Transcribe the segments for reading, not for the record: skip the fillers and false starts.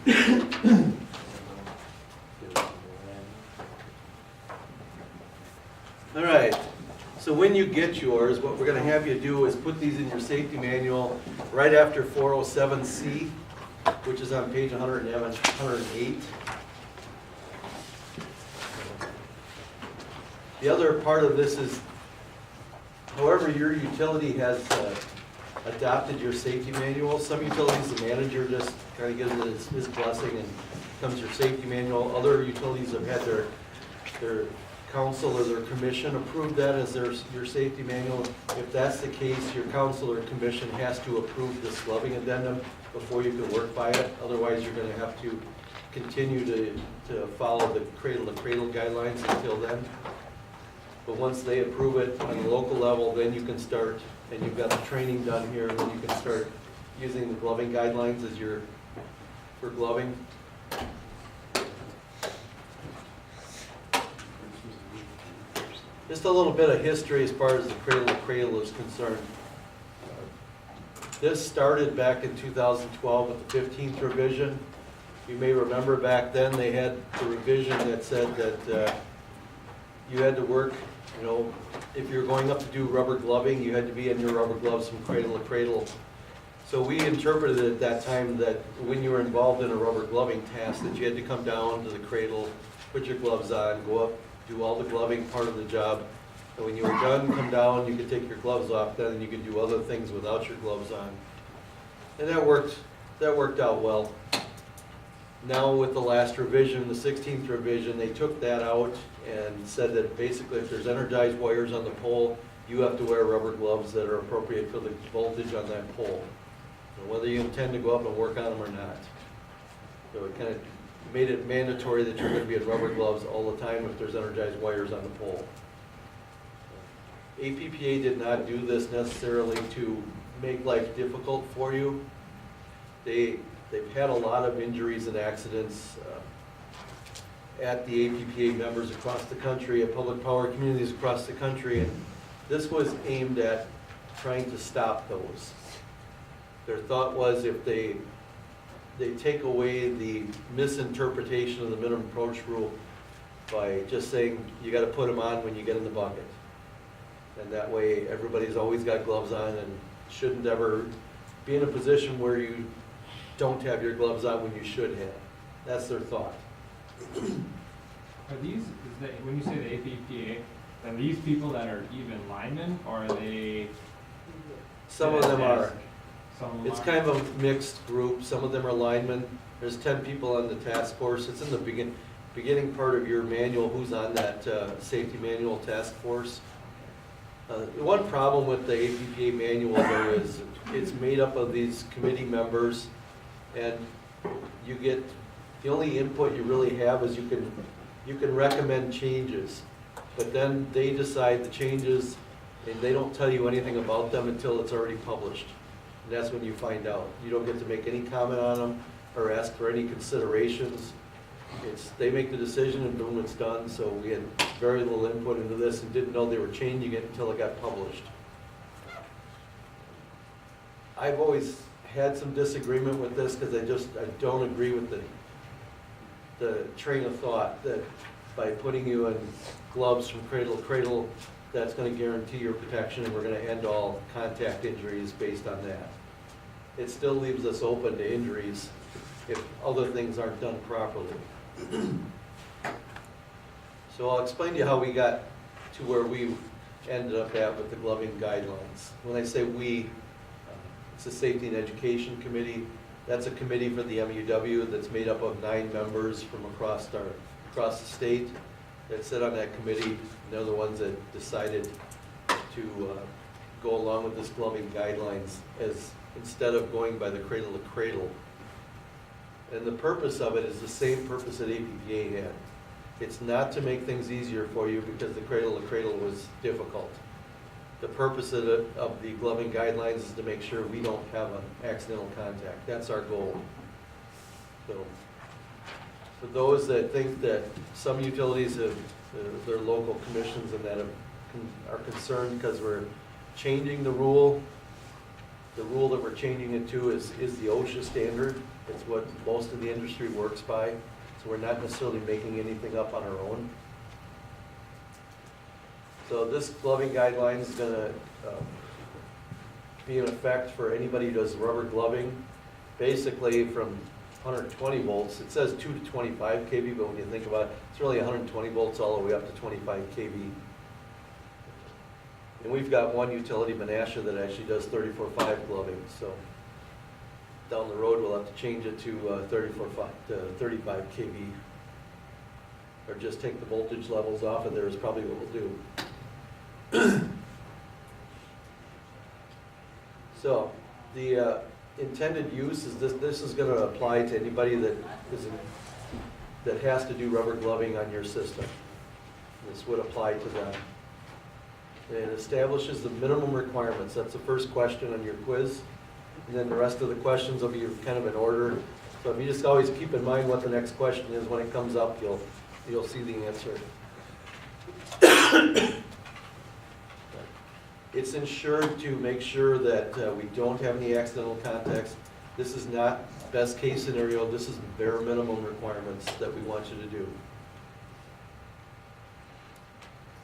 All right, so when you get yours, what we're gonna have you do is put these in your safety manual right after 407C, which is on page 108. The other part of this is, however your utility has adopted your safety manual, some utilities, the manager just kind of gives it his blessing and comes your safety manual. Other utilities have had their council or their commission approve that as your safety manual. If that's the case, your council or commission has to approve this gloving addendum before you can work by it. Otherwise, you're gonna have to continue to follow the cradle-to-cradle guidelines until then. But once they approve it on the local level, then you can start, and you've got the training done here, and then you can start using the gloving guidelines as for gloving. Just a little bit of history as far as the cradle-to-cradle is concerned. This started back in 2012 with the 15th revision. You may remember back then they had the revision that said that you had to work, you know, if you're going up to do rubber gloving, you had to be in your rubber gloves from cradle to cradle. So we interpreted it at that time that when you were involved in a rubber gloving task, that you had to come down to the cradle, put your gloves on, go up, do all the gloving part of the job. And when you were done, come down, you could take your gloves off then, and you could do other things without your gloves on. And that worked out well. Now with the last revision, the 16th revision, they took that out and said that basically if there's energized wires on the pole, you have to wear rubber gloves that are appropriate for the voltage on that pole, and whether you intend to go up and work on them or not. So it kind of made it mandatory that you're going to be in rubber gloves all the time if there's energized wires on the pole. APPA did not do this necessarily to make life difficult for you. They've had a lot of injuries and accidents at the APPA members across the country, at public power communities across the country, and this was aimed at trying to stop those. Their thought was if they take away the misinterpretation of the minimum approach rule by just saying you got to put them on when you get in the bucket. And that way everybody's always got gloves on and shouldn't ever be in a position where you don't have your gloves on when you should have. That's their thought. Are these, when you say the APPA, are these people that are even linemen, or are they? Some of them are. Some of them It's are? kind of a mixed group. Some of them are linemen. There's 10 people on the task force. It's in the beginning part of your manual who's on that safety manual task force. The one problem with the APPA manual though is it's made up of these committee members, and you get, the only input you really have is you can recommend changes, but then they decide the changes and they don't tell you anything about them until it's already published. And that's when you find out. You don't get to make any comment on them or ask for any considerations. They make the decision and boom, it's done. So we had very little input into this and didn't know they were changing it until it got published. I've always had some disagreement with this because I don't agree with the train of thought that by putting you in gloves from cradle to cradle, that's going to guarantee your protection and we're going to end all contact injuries based on that. It still leaves us open to injuries if other things aren't done properly. So I'll explain to you how we got to where we ended up at with the gloving guidelines. When I say we, it's the Safety and Education Committee. That's a committee for the MEUW that's made up of 9 members from across the state that sit on that committee. And they're the ones that decided to go along with this gloving guidelines as instead of going by the cradle to cradle. And the purpose of it is the same purpose that APPA had. It's not to make things easier for you because the cradle to cradle was difficult. The purpose of the gloving guidelines is to make sure we don't have an accidental contact. That's our goal. So, for those that think that some utilities have, their local commissions and that are concerned because we're changing the rule, The rule that we're changing it to is the OSHA standard. It's what most of the industry works by, so we're not necessarily making anything up on our own. So this gloving guideline is gonna be in effect for anybody who does rubber gloving, basically from 120 volts. It says 2 to 25 kV, but when you think about it, it's really 120 volts all the way up to 25 kV. And we've got one utility, Menasha, that actually does 34.5 gloving, so down the road we'll have to change it to 35 kV. Or just take the voltage levels off of there is probably what we'll do. So, the intended use is this is going to apply to anybody that has to do rubber gloving on your system. This would apply to them. It establishes the minimum requirements. That's the first question on your quiz. And then the rest of the questions will be kind of in order. So if you just always keep in mind what the next question is, when it comes up, you'll see the answer. It's ensured to make sure that we don't have any accidental contacts. This is not best case scenario. This is bare minimum requirements that we want you to do.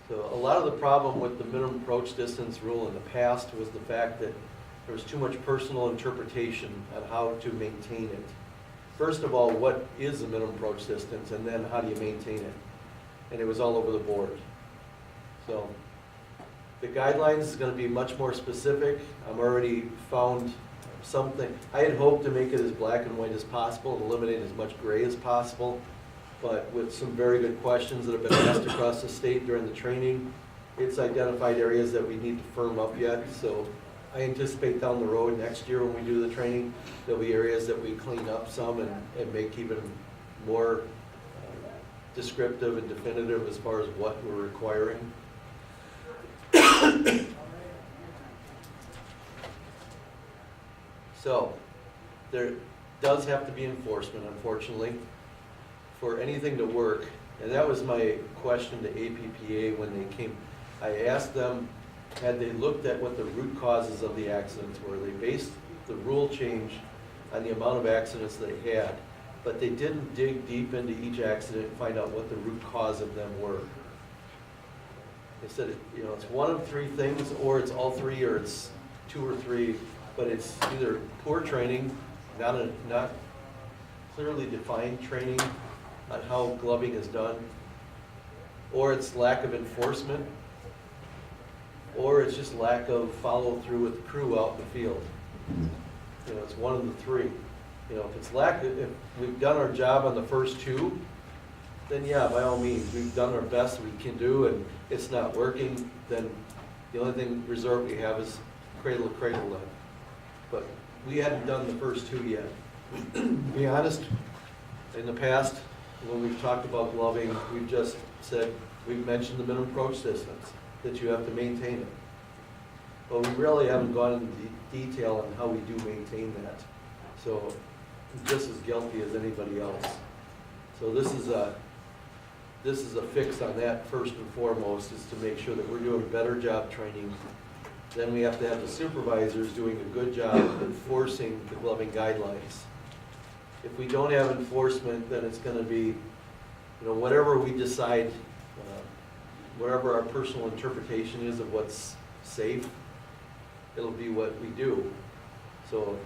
So a lot of the problem with the minimum approach distance rule in the past was the fact that there was too much personal interpretation on how to maintain it. First of all, what is the minimum approach distance, and then how do you maintain it? And it was all over the board. So the guidelines is going to be much more specific. I've already found something. I had hoped to make it as black and white as possible and eliminate as much gray as possible, but with some very good questions that have been asked across the state during the training, it's identified areas that we need to firm up yet. So I anticipate down the road next year when we do the training, there'll be areas that we clean up some and make even more descriptive and definitive as far as what we're requiring. So there does have to be enforcement, unfortunately, for anything to work. And that was my question to APPA when they came. I asked them, had they looked at what the root causes of the accidents were? They based the rule change on the amount of accidents they had, but they didn't dig deep into each accident and find out what the root cause of them were. They said, it's one of three things, or it's all three, or it's two or three, but it's either poor training, not clearly defined training on how gloving is done, or it's lack of enforcement, or it's just lack of follow through with the crew out in the field. It's one of the three. If we've done our job on the first two, then yeah, by all means, we've done our best we can do, and it's not working, then the only thing reserve we have is cradle to cradle then. But we hadn't done the first two yet. To be honest, in the past, when we've talked about gloving, we've just said, we've mentioned the minimum approach distance, that you have to maintain it. But we really haven't gone into detail on how we do maintain that. So I'm just as guilty as anybody else. So this is a fix on that first and foremost, is to make sure that we're doing a better job training. Then we have to have the supervisors doing a good job of enforcing the gloving guidelines. If we don't have enforcement, then it's going to be, whatever we decide, whatever our personal interpretation is of what's safe, it'll be what we do. So,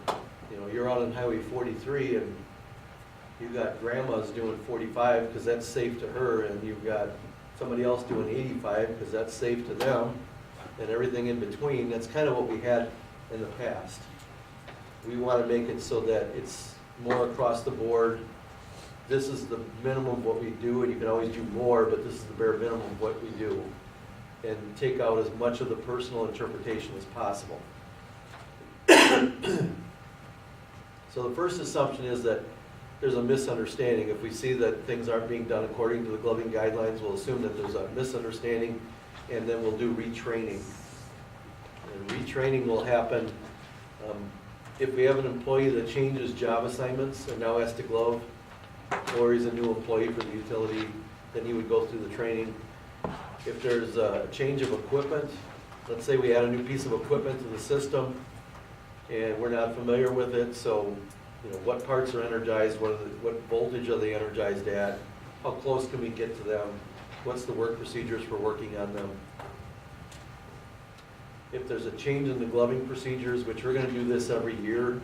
you're out on Highway 43 and you got grandma's doing 45 because that's safe to her, and you've got somebody else doing 85 because that's safe to them, and everything in between. That's kind of what we had in the past. We want to make it so that it's more across the board. This is the minimum of what we do, and you can always do more, but this is the bare minimum of what we do, and take out as much of the personal interpretation as possible. So the first assumption is that there's a misunderstanding. If we see that things aren't being done according to the gloving guidelines, we'll assume that there's a misunderstanding, and then we'll do retraining. And retraining will happen if we have an employee that changes job assignments and now has to glove, or he's a new employee for the utility, then he would go through the training. If there's a change of equipment, let's say we add a new piece of equipment to the system, and we're not familiar with it, so, you know, what parts are energized, what voltage are they energized at, how close can we get to them, what's the work procedures for working on them. If there's a change in the gloving procedures, which we're gonna do this every year,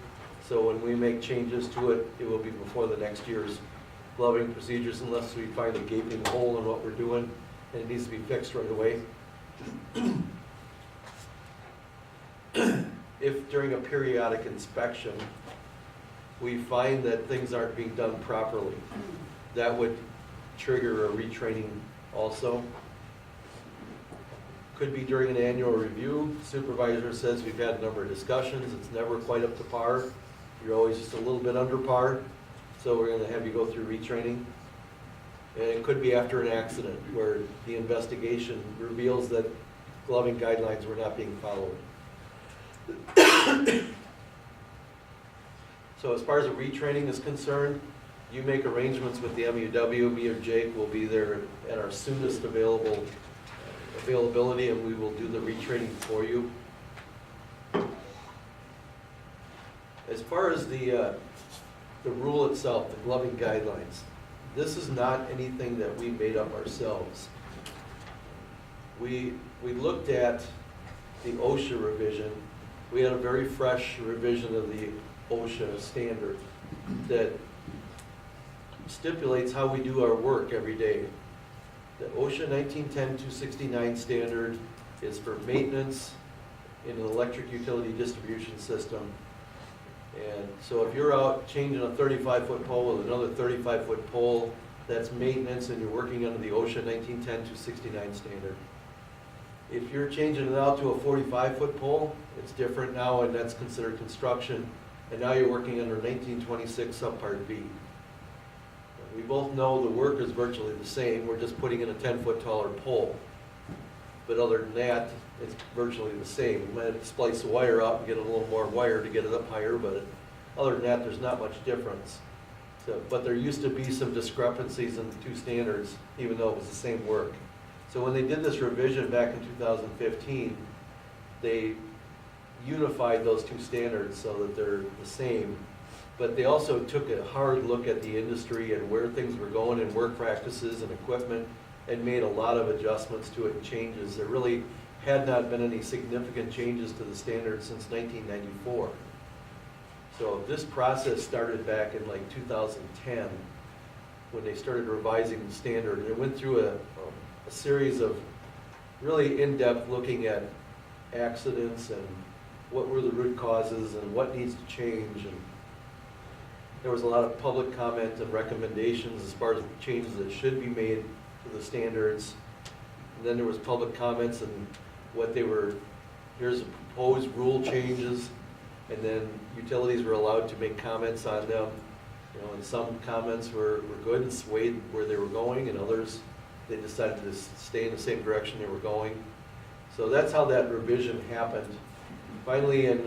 so when we make changes to it, it will be before the next year's gloving procedures unless we find a gaping hole in what we're doing and it needs to be fixed right away. If during a periodic inspection, we find that things aren't being done properly, that would trigger a retraining also. Could be during an annual review. Supervisor says we've had a number of discussions, it's never quite up to par. You're always just a little bit under par, so we're gonna have you go through retraining. And it could be after an accident where the investigation reveals that gloving guidelines were not being followed. So as far as the retraining is concerned, you make arrangements with the MEUW, me or Jake will be there at our soonest availability, and we will do the retraining for you. As far as the rule itself, the gloving guidelines, this is not anything that we made up ourselves. We looked at the OSHA revision. We had a very fresh revision of the OSHA standard that stipulates how we do our work every day. The OSHA 1910-269 standard is for maintenance in an electric utility distribution system. And so if you're out changing a 35-foot pole with another 35-foot pole, that's maintenance and you're working under the OSHA 1910-269 standard. If you're changing it out to a 45-foot pole, it's different now and that's considered construction. And now you're working under 1926 subpart B. We both know the work is virtually the same, we're just putting in a 10-foot taller pole. But other than that, it's virtually the same. We might have to splice the wire up and get a little more wire to get it up higher, but other than that, there's not much difference. So, but there used to be some discrepancies in the two standards, even though it was the same work. So when they did this revision back in 2015, they unified those two standards so that they're the same. But they also took a hard look at the industry and where things were going in work practices and equipment and made a lot of adjustments to it and changes. There really had not been any significant changes to the standard since 1994. So this process started back in like 2010 when they started revising the standard. And it went through a series of really in-depth looking at accidents and what were the root causes and what needs to change. And there was a lot of public comment and recommendations as far as changes that should be made to the standards. And then there was public comments and what they were, here's the proposed rule changes, and then utilities were allowed to make comments on them. You know, and some comments were good and swayed where they were going, and others, they decided to stay in the same direction they were going. So that's how that revision happened. Finally, in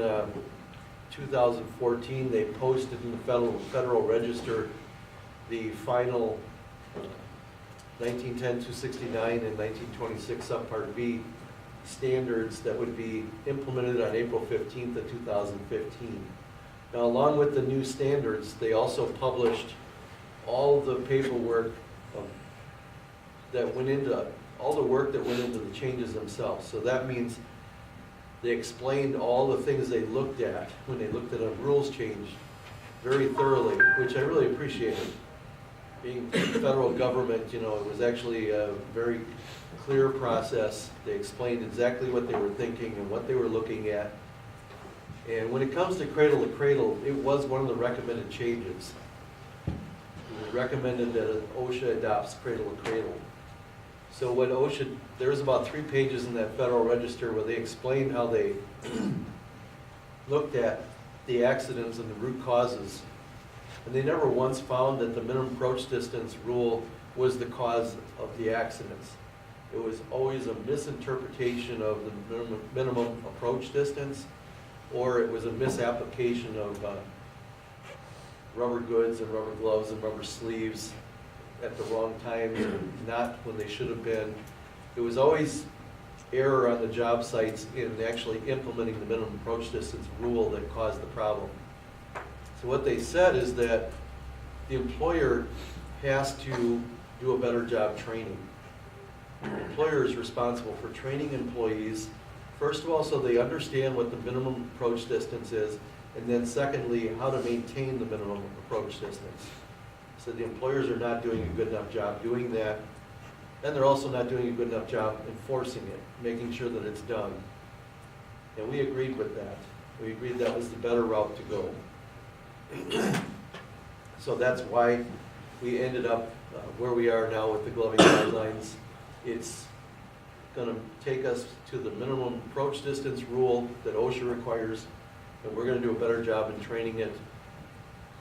2014, they posted in the Federal Register the final 1910-269 and 1926 subpart B standards that would be implemented on April 15th of 2015. Now, along with the new standards, they also published all the paperwork that went into, all the work that went into the changes themselves. So that means they explained all the things they looked at when they looked at a rules change very thoroughly, which I really appreciated. Being the federal government, you know, it was actually a very clear process. They explained exactly what they were thinking and what they were looking at. And when it comes to cradle to cradle, it was one of the recommended changes. It was recommended that OSHA adopts cradle to cradle. So what OSHA, there was about 3 pages in that Federal Register where they explained how they looked at the accidents and the root causes. And they never once found that the minimum approach distance rule was the cause of the accidents. It was always a misinterpretation of the minimum approach distance, or it was a misapplication of rubber goods and rubber gloves and rubber sleeves at the wrong time, and not when they should have been. It was always error on the job sites in actually implementing the minimum approach distance rule that caused the problem. So what they said is that the employer has to do a better job training. The employer is responsible for training employees, first of all, so they understand what the minimum approach distance is, and then secondly, how to maintain the minimum approach distance. So the employers are not doing a good enough job doing that, and they're also not doing a good enough job enforcing it, making sure that it's done. And we agreed with that. We agreed that was the better route to go. So that's why we ended up where we are now with the gloving guidelines. It's going to take us to the minimum approach distance rule that OSHA requires, and we're going to do a better job in training it.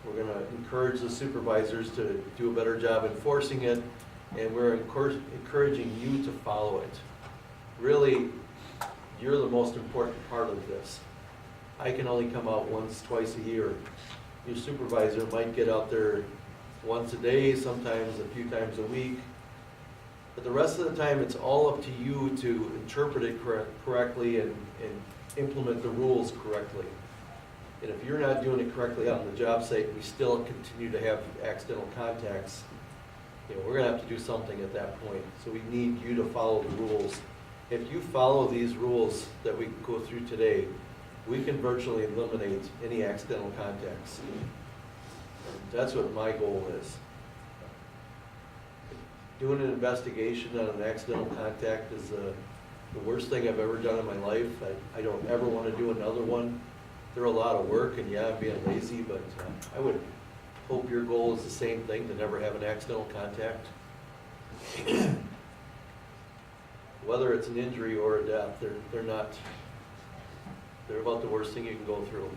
We're going to encourage the supervisors to do a better job enforcing it, and we're encouraging you to follow it. Really, you're the most important part of this. I can only come out once, twice a year. Your supervisor might get out there once a day, sometimes a few times a week. But the rest of the time, it's all up to you to interpret it correctly and implement the rules correctly. And if you're not doing it correctly on the job site, we still continue to have accidental contacts, we're gonna have to do something at that point. So we need you to follow the rules. If you follow these rules that we go through today, we can virtually eliminate any accidental contacts. That's what my goal is. Doing an investigation on an accidental contact is the worst thing I've ever done in my life. I don't ever want to do another one. They're a lot of work, and yeah, I'm being lazy, but I would hope your goal is the same thing, to never have an accidental contact. Whether it's an injury or a death, they're about the worst thing you can go through.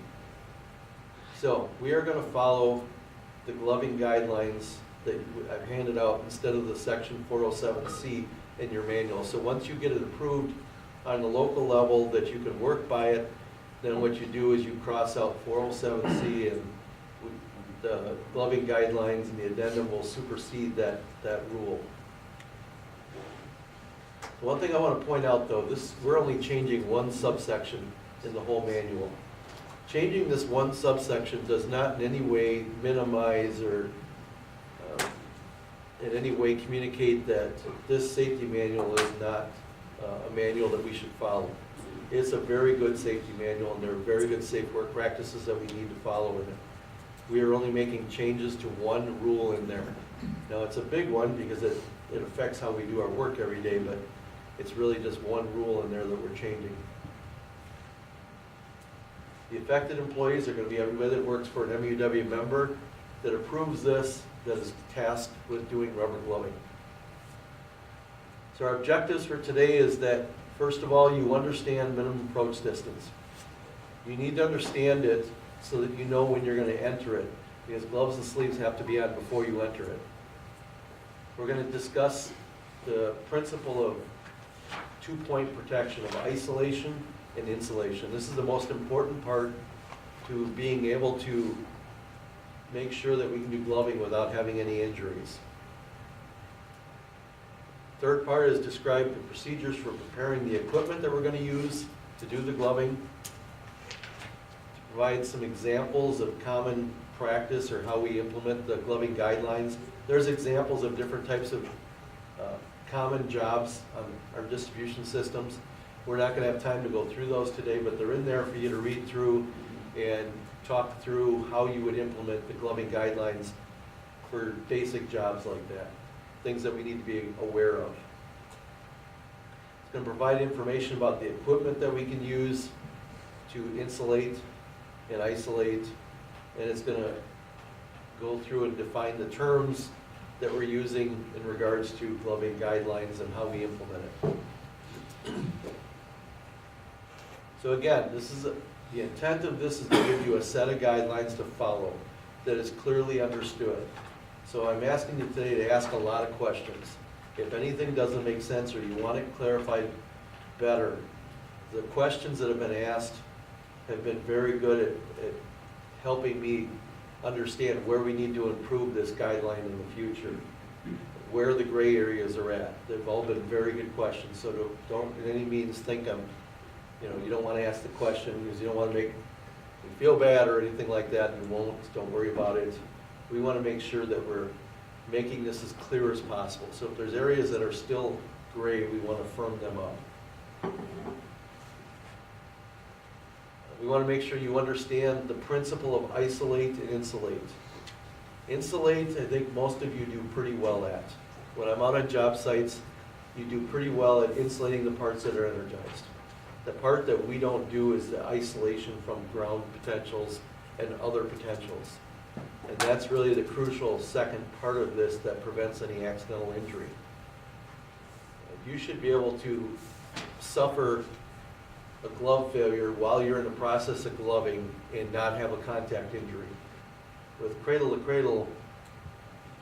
So we are going to follow the gloving guidelines that I've handed out instead of the section 407C in your manual. So once you get it approved on the local level that you can work by it, then what you do is you cross out 407C, and the gloving guidelines and the addendum will supersede that rule. One thing I want to point out though, we're only changing one subsection in the whole manual. Changing this one subsection does not in any way minimize or in any way communicate that this safety manual is not a manual that we should follow. It's a very good safety manual, and there are very good safe work practices that we need to follow in it. We are only making changes to one rule in there. Now, it's a big one because it affects how we do our work every day, but it's really just one rule in there that we're changing. The affected employees are going to be everybody that works for an MEUW member that approves this, that is tasked with doing rubber gloving. So our objectives for today is that, first of all, you understand minimum approach distance. You need to understand it so that you know when you're going to enter it, because gloves and sleeves have to be on before you enter it. We're going to discuss the principle of two-point protection, of isolation and insulation. This is the most important part to being able to make sure that we can do gloving without having any injuries. Third part is describe the procedures for preparing the equipment that we're going to use to do the gloving. To provide some examples of common practice or how we implement the gloving guidelines. There's examples of different types of common jobs on our distribution systems. We're not going to have time to go through those today, but they're in there for you to read through and talk through how you would implement the gloving guidelines for basic jobs like that. Things that we need to be aware of. It's going to provide information about the equipment that we can use to insulate and isolate, and it's going to go through and define the terms that we're using in regards to gloving guidelines and how we implement it. So again, the intent of this is to give you a set of guidelines to follow that is clearly understood. So I'm asking you today to ask a lot of questions. If anything doesn't make sense or you want it clarified better, the questions that have been asked have been very good at helping me understand where we need to improve this guideline in the future. where the gray areas are at. They've all been very good questions, so don't in any means think you don't want to ask the question because you don't want to make you feel bad or anything like that. You won't. Don't worry about it. We want to make sure that we're making this as clear as possible. So if there's areas that are still gray, we want to firm them up. We want to make sure you understand the principle of isolate and insulate. Insulate, I think most of you do pretty well at. When I'm out on job sites, you do pretty well at insulating the parts that are energized. The part that we don't do is the isolation from ground potentials and other potentials. And that's really the crucial second part of this that prevents any accidental injury. You should be able to suffer a glove failure while you're in the process of gloving and not have a contact injury. With cradle to cradle,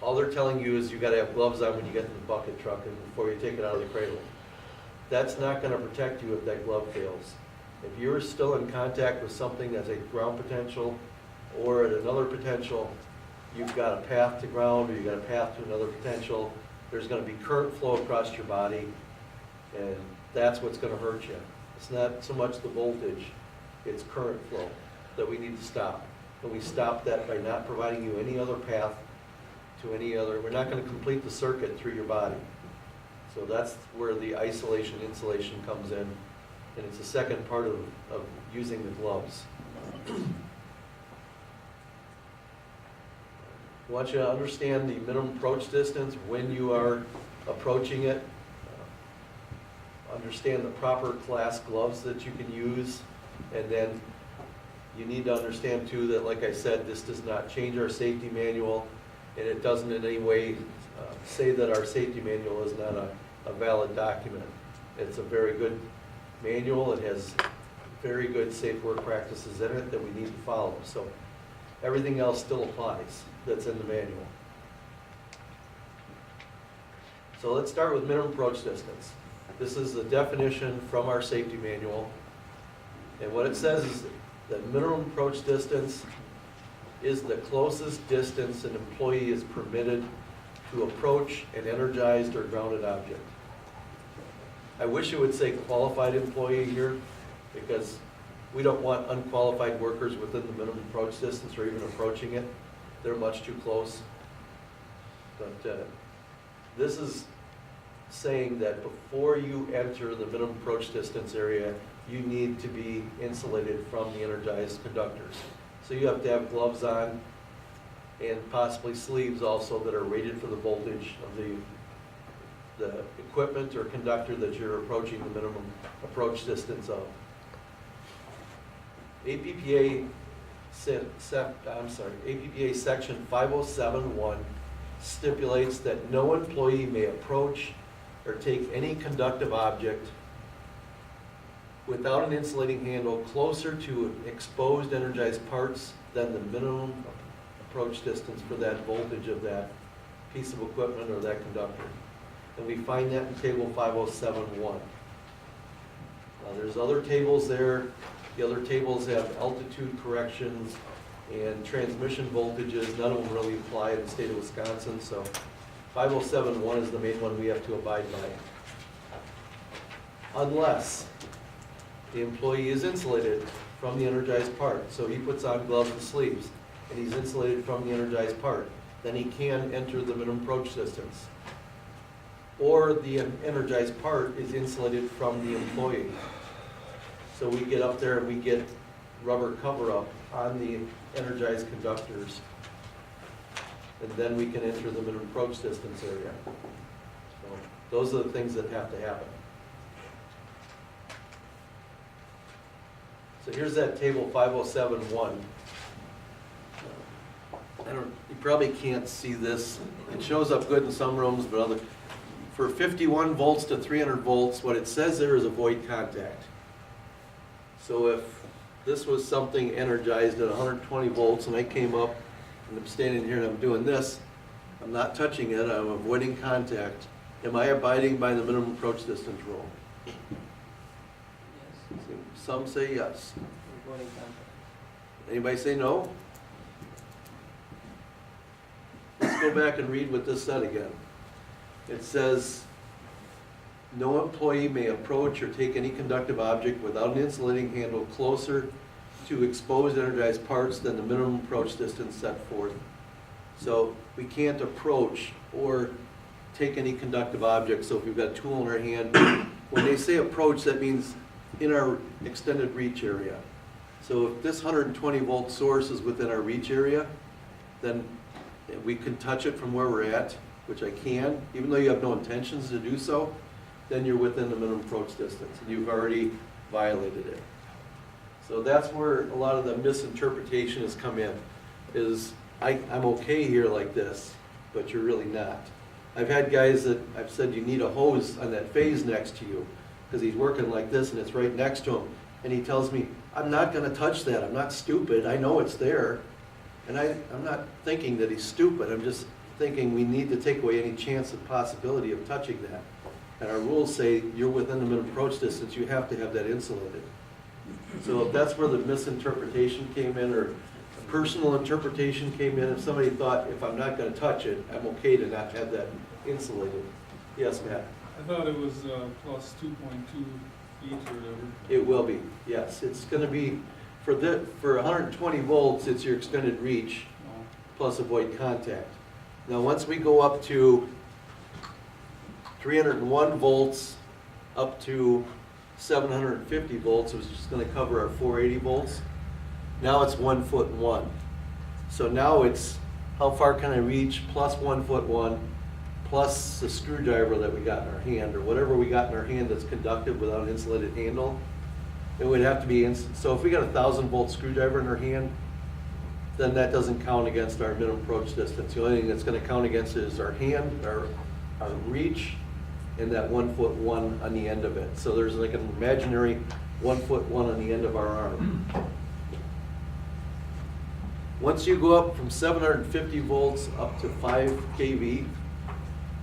all they're telling you is you got to have gloves on when you get in the bucket truck and before you take it out of the cradle. That's not going to protect you if that glove fails. If you're still in contact with something that's a ground potential or at another potential, you've got a path to ground or you've got a path to another potential. There's going to be current flow across your body, and that's what's going to hurt you. It's not so much the voltage, it's current flow that we need to stop. And we stop that by not providing you any other path to any other. We're not going to complete the circuit through your body. So that's where the isolation insulation comes in, and it's the second part of using the gloves. I want you to understand the minimum approach distance when you are approaching it. Understand the proper class gloves that you can use, and then you need to understand too that, like I said, this does not change our safety manual, and it doesn't in any way say that our safety manual is not a valid document. It's a very good manual. It has very good safe work practices in it that we need to follow. So everything else still applies that's in the manual. So let's start with minimum approach distance. This is the definition from our safety manual. And what it says is that minimum approach distance is the closest distance an employee is permitted to approach an energized or grounded object. I wish it would say qualified employee here, because we don't want unqualified workers within the minimum approach distance or even approaching it. They're much too close. But this is saying that before you enter the minimum approach distance area, you need to be insulated from the energized conductors. So you have to have gloves on and possibly sleeves also that are rated for the voltage of the equipment or conductor that you're approaching the minimum approach distance of. APPA section 507.1 stipulates that no employee may approach or take any conductive object without an insulating handle closer to exposed energized parts than the minimum approach distance for that voltage of that piece of equipment or that conductor. And we find that in table 507.1. There's other tables there. The other tables have altitude corrections and transmission voltages. None of them really apply in the state of Wisconsin, so 507.1 is the main one we have to abide by. Unless the employee is insulated from the energized part. So he puts on gloves and sleeves, and he's insulated from the energized part. Then he can enter the minimum approach distance. Or the energized part is insulated from the employee. So we get up there and we get rubber cover-up on the energized conductors, and then we can enter the minimum approach distance area. So those are the things that have to happen. So here's that table 507.1. You probably can't see this. It shows up good in some rooms, but other. For 51 volts to 300 volts, what it says there is avoid contact. So if this was something energized at 120 volts and I came up and I'm standing here and I'm doing this, I'm not touching it, I'm avoiding contact. Am I abiding by the minimum approach distance rule? Yes. Some say yes. Avoiding contact. Anybody say no? Let's go back and read what this said again. it says, no employee may approach or take any conductive object without an insulating handle closer to exposed energized parts than the minimum approach distance set forth. So we can't approach or take any conductive object. So if we've got a tool in our hand, when they say approach, that means in our extended reach area. So if this 120 volt source is within our reach area, then we can touch it from where we're at, which I can, even though you have no intentions to do so, then you're within the minimum approach distance, and you've already violated it. So that's where a lot of the misinterpretation has come in, is I'm okay here like this, but you're really not. I've had guys that I've said you need a hose on that phase next to you, because he's working like this and it's right next to him, and he tells me, I'm not gonna touch that, I'm not stupid, I know it's there. And I'm not thinking that he's stupid, I'm just thinking we need to take away any chance of possibility of touching that. And our rules say you're within the minimum approach distance, you have to have that insulated. So if that's where the misinterpretation came in, or a personal interpretation came in, if somebody thought if I'm not gonna touch it, I'm okay to not have that insulated. Yes, Matt? I thought it was plus 2.2 feet or whatever. It will be, yes. It's gonna be, for 120 volts, it's your extended reach Oh, plus avoid contact. Now, once we go up to 301 volts up to 750 volts, which is going to cover our 480 volts. Now it's 1 foot 1. So now it's how far can I reach plus 1 foot 1 plus the screwdriver that we got in our hand, or whatever we got in our hand that's conductive without an insulated handle. It would have to be, so if we got a 1,000 volt screwdriver in our hand, then that doesn't count against our minimum approach distance. The only thing that's going to count against it is our hand, our reach, and that 1 foot 1 on the end of it. So there's like an imaginary 1 foot 1 on the end of our arm. Once you go up from 750 volts up to 5 kV,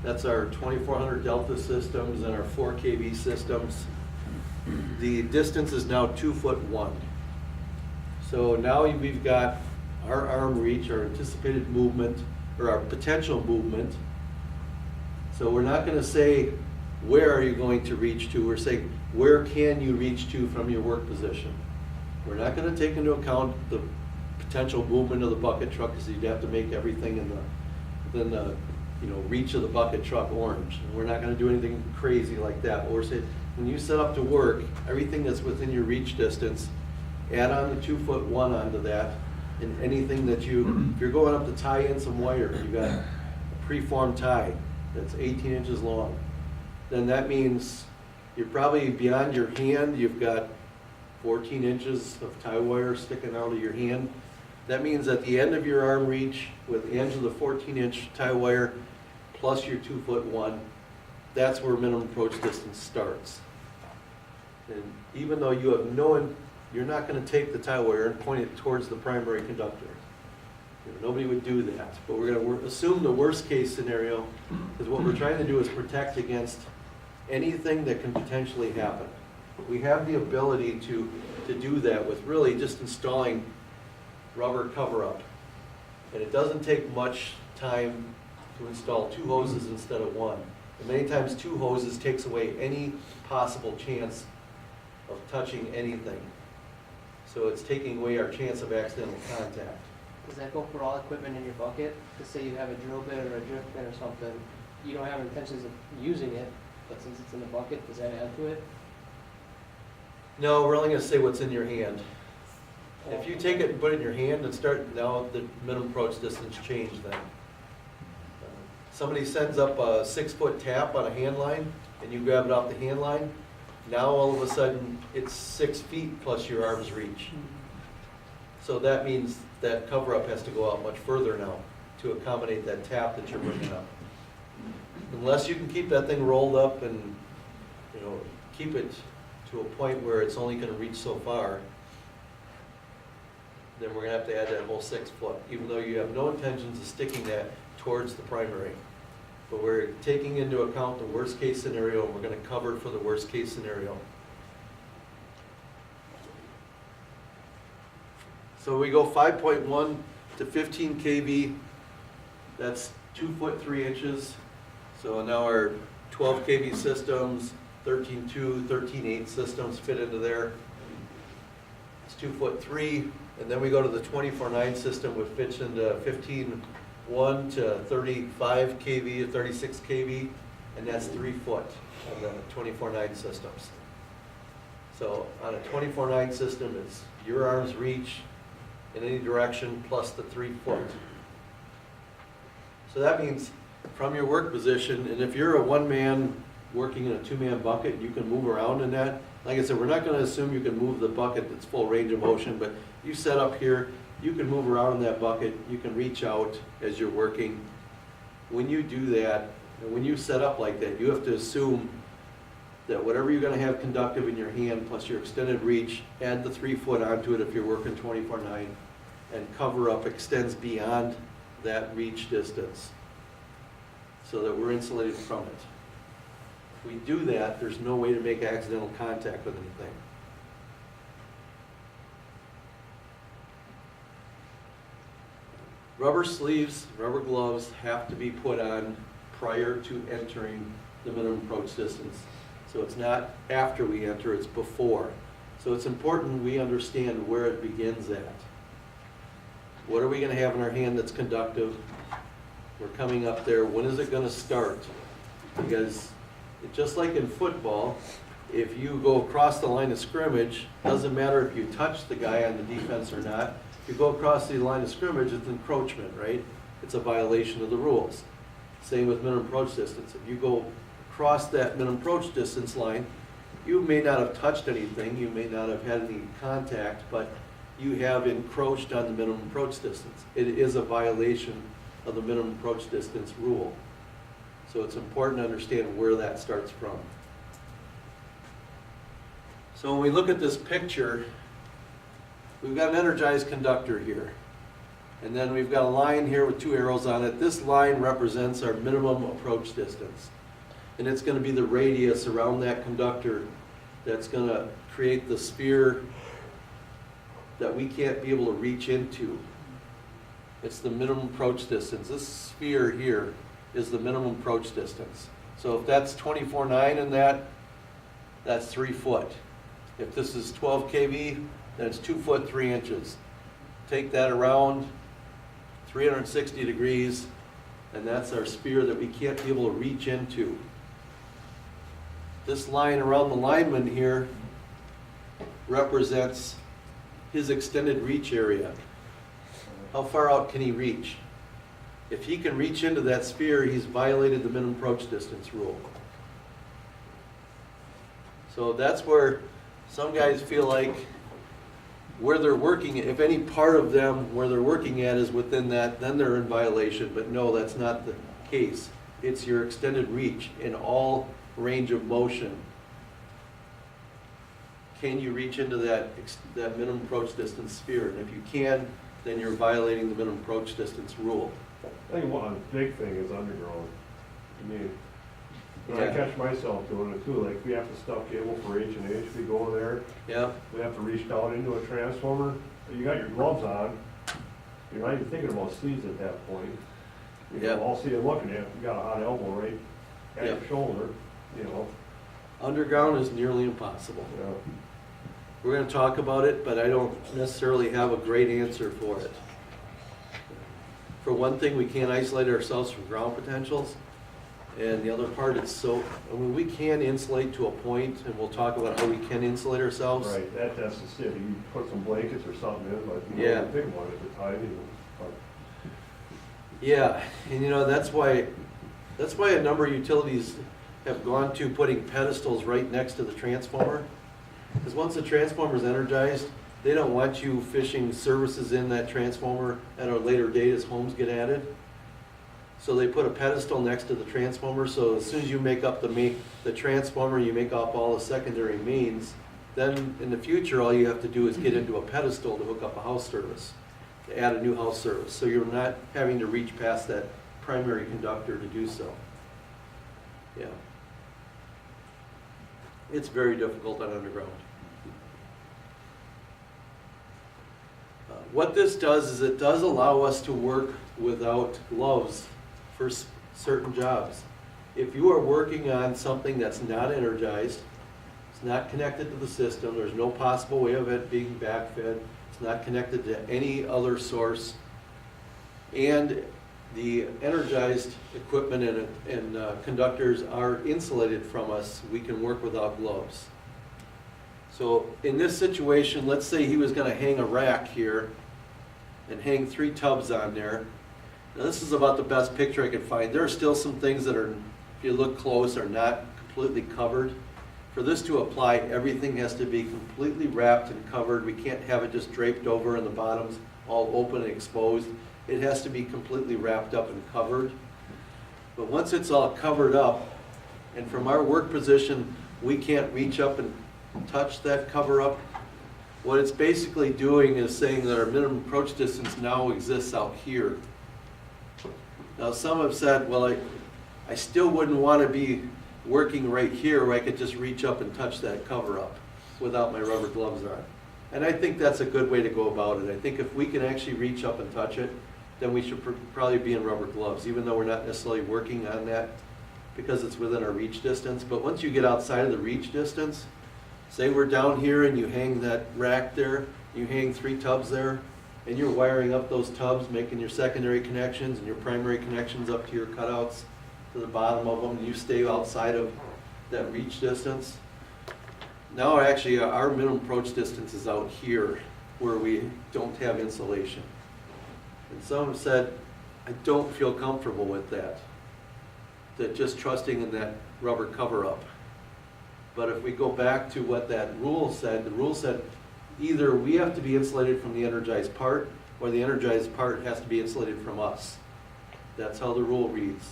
that's our 2400 delta systems and our 4 kV systems, the distance is now 2 foot 1. So now we've got our arm reach, our anticipated movement, or our potential movement. So we're not going to say, where are you going to reach to? We're saying, where can you reach to from your work position? We're not going to take into account the potential movement of the bucket truck, because you'd have to make everything within the reach of the bucket truck orange. And we're not going to do anything crazy like that. But we're saying, when you set up to work, everything that's within your reach distance, add on the 2 foot 1 onto that, and anything that if you're going up to tie in some wire, you got a preformed tie that's 18 inches long, then that means you're probably beyond your hand, you've got 14 inches of tie wire sticking out of your hand. That means at the end of your arm reach, with the end of the 14-inch tie wire, plus your 2 foot 1, that's where minimum approach distance starts. And even though you have you're not going to take the tie wire and point it towards the primary conductor. Nobody would do that. But we're going to assume the worst case scenario, because what we're trying to do is protect against anything that can potentially happen. We have the ability to do that with really just installing rubber cover-up. And it doesn't take much time to install 2 hoses instead of 1. And many times 2 hoses takes away any possible chance of touching anything. So it's taking away our chance of accidental contact. Does that go for all equipment in your bucket? Let's say you have a drill bit or a drift bit or something, you don't have intentions of using it, but since it's in the bucket, does that add to it? No, we're only going to say what's in your hand. If you take it and put it in your hand and now the minimum approach distance changed then. Somebody sends up a 6-foot tap on a hand line and you grab it off the hand line, now all of a sudden it's 6 feet plus your arm's reach. So that means that cover-up has to go out much further now to accommodate that tap that you're bringing up. Unless you can keep that thing rolled up and keep it to a point where it's only going to reach so far, then we're going to have to add that whole 6 foot, even though you have no intentions of sticking that towards the primary. But we're taking into account the worst case scenario, and we're going to cover for the worst case scenario. So we go 5.1 to 15 kV, that's 2 foot 3 inches. So now our 12 kV systems, 13.2, 13.8 systems fit into there. It's 2'3", and then we go to the 24.9 system, which fits into 15.1 to 35 kV or 36 kV, and that's 3 foot on the 24.9 systems. So on a 24.9 system, it's your arm's reach in any direction plus the 3 foot. So that means from your work position, and if you're a one-man working in a two-man bucket, you can move around in that. Like I said, we're not gonna assume you can move the bucket its full range of motion, but you set up here, you can move around in that bucket, you can reach out as you're working. When you do that, and when you set up like that, you have to assume that whatever you're gonna have conductive in your hand plus your extended reach, add the 3 foot onto it if you're working 24/9, and cover up extends beyond that reach distance so that we're insulated from it. If we do that, there's no way to make accidental contact with anything. Rubber sleeves, rubber gloves have to be put on prior to entering the minimum approach distance. So it's not after we enter, it's before. So it's important we understand where it begins at. What are we going to have in our hand that's conductive? We're coming up there. When is it going to start? Because just like in football, if you go across the line of scrimmage, doesn't matter if you touch the guy on the defense or not. If you go across the line of scrimmage, it's encroachment, right? It's a violation of the rules. Same with minimum approach distance. If you go across that minimum approach distance line, you may not have touched anything, you may not have had any contact, but you have encroached on the minimum approach distance. It is a violation of the minimum approach distance rule. So it's important to understand where that starts from. So when we look at this picture, we've got an energized conductor here. And then we've got a line here with 2 arrows on it. This line represents our minimum approach distance. And it's going to be the radius around that conductor that's going to create the sphere that we can't be able to reach into. It's the minimum approach distance. This sphere here is the minimum approach distance. So if that's 24/9 in that, that's 3 foot. If this is 12 kV, then it's 2 foot 3 inches. Take that around 360 degrees, and that's our sphere that we can't be able to reach into. This line around the lineman here represents his extended reach area. How far out can he reach? If he can reach into that sphere, he's violated the minimum approach distance rule. So that's where some guys feel like where they're working, if any part of them where they're working at is within that, then they're in violation. But no, that's not the case. It's your extended reach in all range of motion. Can you reach into that minimum approach distance sphere? And if you can, then you're violating the minimum approach distance rule. I think one big thing is underground. I mean, when I Yeah. catch myself doing it too, like we have to stuff cable for H&H, we go there, Yeah, we have to reach down into a transformer, you got your gloves on, you're not even thinking about sleeves at that point. You know, Yeah. all see you looking at, you got a hot elbow right at Yeah. your shoulder, you know, underground is nearly impossible. you know. We're going to talk about it, but I don't necessarily have a great answer for it. For one thing, we can't isolate ourselves from ground potentials. And the other part, it's so, I mean, we can insulate to a point, and we'll talk about how we can insulate ourselves. Right, that's the city, you put some blankets or something in, but you Yeah. don't think about it at the time, you know. But Yeah, and you know, that's why a number of utilities have gone to putting pedestals right next to the transformer. Because once the transformer is energized, they don't want you fishing services in that transformer at a later date as homes get added. So they put a pedestal next to the transformer, so as soon as you make up the transformer, you make up all the secondary mains, then in the future, all you have to do is get into a pedestal to hook up a house service, to add a new house service. So you're not having to reach past that primary conductor to do so. Yeah. It's very difficult on underground. What this does is it does allow us to work without gloves for certain jobs. if you are working on something that's not energized, it's not connected to the system, there's no possible way of it being backfed, it's not connected to any other source, and the energized equipment and conductors are insulated from us, we can work without gloves. So in this situation, let's say he was gonna hang a rack here and hang 3 tubs on there. Now this is about the best picture I could find. There are still some things that are, if you look close, are not completely covered. For this to apply, everything has to be completely wrapped and covered. We can't have it just draped over and the bottoms all open and exposed. It has to be completely wrapped up and covered. But once it's all covered up, and from our work position, we can't reach up and touch that cover up, what it's basically doing is saying that our minimum approach distance now exists out here. Now some have said, well, I still wouldn't want to be working right here where I could just reach up and touch that cover up without my rubber gloves on. And I think that's a good way to go about it. I think if we can actually reach up and touch it, then we should probably be in rubber gloves, even though we're not necessarily working on that because it's within our reach distance. But once you get outside of the reach distance, say we're down here and you hang that rack there, you hang 3 tubs there, and you're wiring up those tubs, making your secondary connections and your primary connections up to your cutouts to the bottom of them, and you stay outside of that reach distance. Now actually our minimum approach distance is out here where we don't have insulation. And some have said, I don't feel comfortable with that just trusting in that rubber cover up. But if we go back to what that rule said, the rule said either we have to be insulated from the energized part or the energized part has to be insulated from us. That's how the rule reads.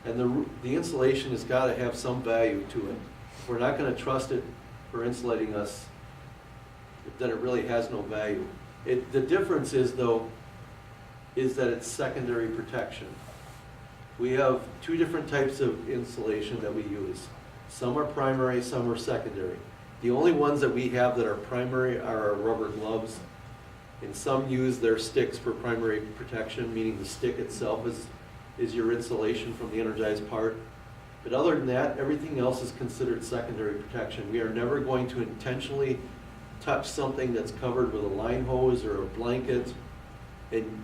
And the insulation has got to have some value to it. If we're not going to trust it for insulating us, then it really has no value. The difference is, though, is that it's secondary protection. We have 2 different types of insulation that we use. Some are primary, some are secondary. The only ones that we have that are primary are our rubber gloves, and some use their sticks for primary protection, meaning the stick itself is your insulation from the energized part. But other than that, everything else is considered secondary protection. We are never going to intentionally touch something that's covered with a line hose or a blanket and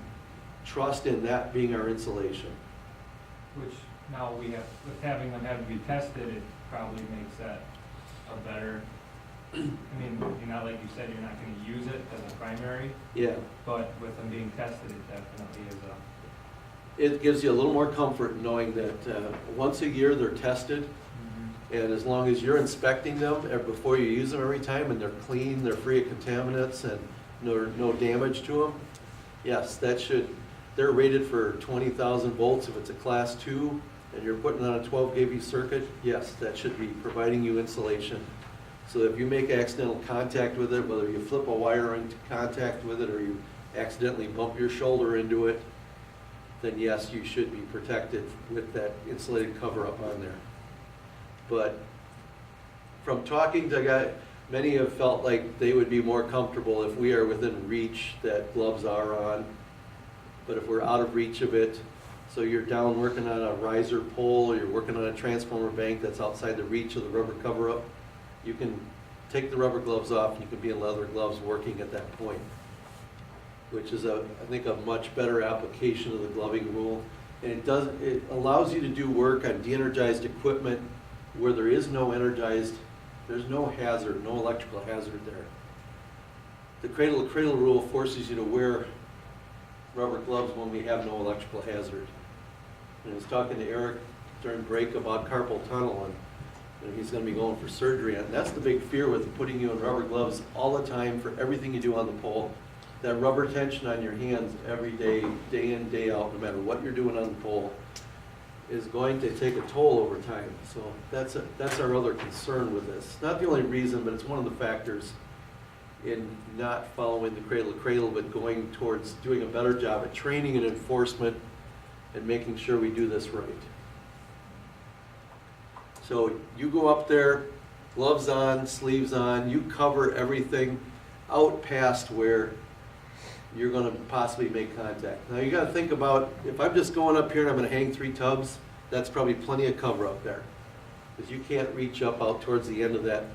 trust in that being our insulation. Which now we have, with having them have to be tested, it probably makes that a better, I mean, you're not, like you said, you're not gonna use it as a primary, Yeah. but with them being tested, it definitely is a, It gives you a little more comfort knowing that once a year they're tested, and as long as you're inspecting them before you use them every time and they're clean, they're free of contaminants and no damage to them, yes, they're rated for 20,000 volts if it's a class 2 and you're putting on a 12 kV circuit, yes, that should be providing you insulation. So if you make accidental contact with it, whether you flip a wire into contact with it or you accidentally bump your shoulder into it, then yes, you should be protected with that insulated cover up on there. But from talking to guys, many have felt like they would be more comfortable if we are within reach that gloves are on. But if we're out of reach of it, so you're down working on a riser pole or you're working on a transformer bank that's outside the reach of the rubber cover up, you can take the rubber gloves off and you can be in leather gloves working at that point, which is I think a much better application of the gloving rule. And it allows you to do work on de-energized equipment where there is no energized, there's no hazard, no electrical hazard there. The cradle-to-cradle rule forces you to wear rubber gloves when we have no electrical hazard. And I was talking to Eric during break about carpal tunnel, and he's going to be going for surgery. And that's the big fear with putting you in rubber gloves all the time for everything you do on the pole. That rubber tension on your hands every day, day in, day out, no matter what you're doing on the pole, is going to take a toll over time. So that's our other concern with this. Not the only reason, but it's one of the factors in not following the cradle to cradle, but going towards doing a better job at training and enforcement and making sure we do this right. So you go up there, gloves on, sleeves on, you cover everything out past where you're going to possibly make contact. Now you got to think about, if I'm just going up here and I'm going to hang 3 tubs, that's probably plenty of cover up there. Because you can't reach up out towards the end of that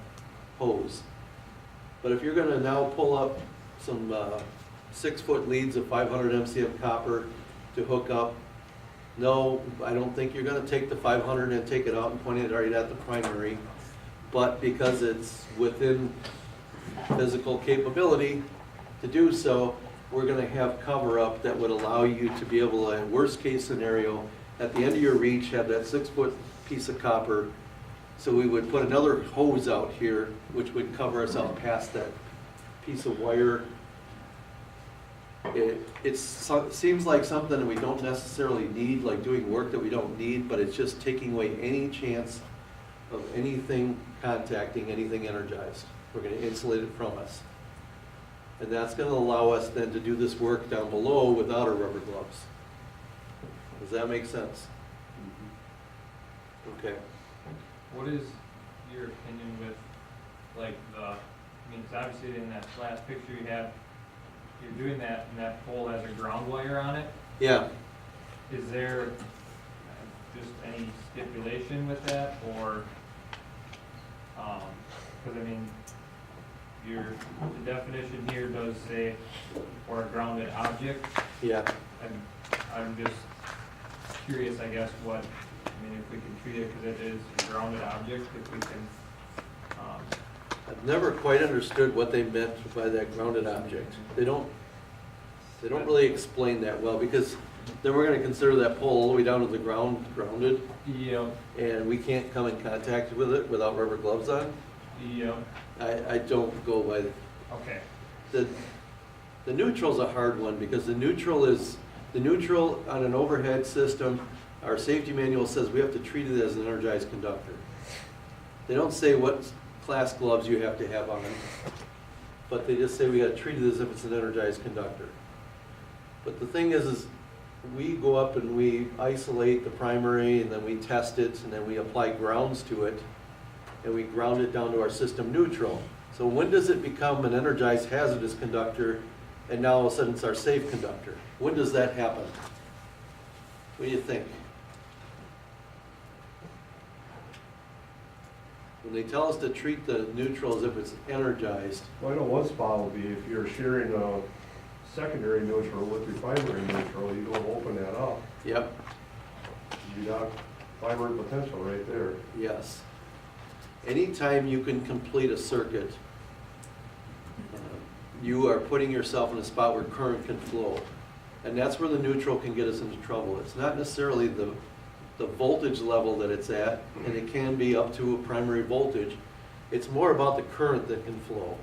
hose. But if you're gonna now pull up some 6-foot leads of 500 MCM copper to hook up, no, I don't think you're gonna take the 500 and take it out and point it right at the primary. But because it's within physical capability to do so, we're gonna have cover up that would allow you to be able to, worst case scenario, at the end of your reach, have that 6-foot piece of copper. So we would put another hose out here, which would cover us out past that piece of wire. It seems like something that we don't necessarily need, like doing work that we don't need, but it's just taking away any chance of anything contacting anything energized. We're gonna insulate it from us. And that's gonna allow us then to do this work down below without our rubber gloves. Does that make sense? Okay. What is your opinion with, like, I mean, 'cause obviously in that last picture you have, you're doing that, and that pole has a ground wire on it. Yeah, Is there just any stipulation with that, or, because I mean, the definition here does say, or a grounded object. yeah. I'm just curious, I guess, I mean, if we can treat it, because it is a grounded object, if we can, I've never quite understood what they meant by that grounded object. They don't really explain that well, because then we're gonna consider that pole all the way down to the ground grounded, yeah, and we can't come in contact with it without rubber gloves on. yeah, I don't go by, okay, the neutral's a hard one, because the neutral on an overhead system, our safety manual says we have to treat it as an energized conductor. They don't say what class gloves you have to have on, but they just say we gotta treat it as if it's an energized conductor. But the thing is we go up and we isolate the primary, and then we test it, and then we apply grounds to it, and we ground it down to our system neutral. So when does it become an energized hazardous conductor, and now all of a sudden it's our safe conductor? When does that happen? What do you think? When they tell us to treat the neutral as if it's energized, Well, I know one spot will be if you're sharing a secondary neutral with your primary neutral, you don't open that up. yep, You got primary potential right there. yes. Anytime you can complete a circuit, you are putting yourself in a spot where current can flow. And that's where the neutral can get us into trouble. It's not necessarily the voltage level that it's at, and it can be up to a primary voltage. It's more about the current that can flow.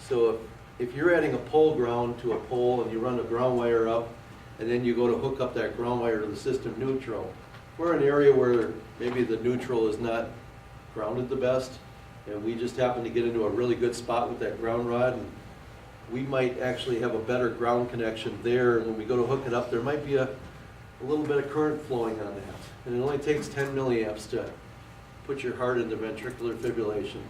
So if you're adding a pole ground to a pole and you run a ground wire up, and then you go to hook up that ground wire to the system neutral, we're in an area where maybe the neutral is not grounded the best, and we just happen to get into a really good spot with that ground rod, and we might actually have a better ground connection there, and when we go to hook it up, there might be a little bit of current flowing on that. And it only takes 10 milliamps to put your heart into ventricular fibrillation.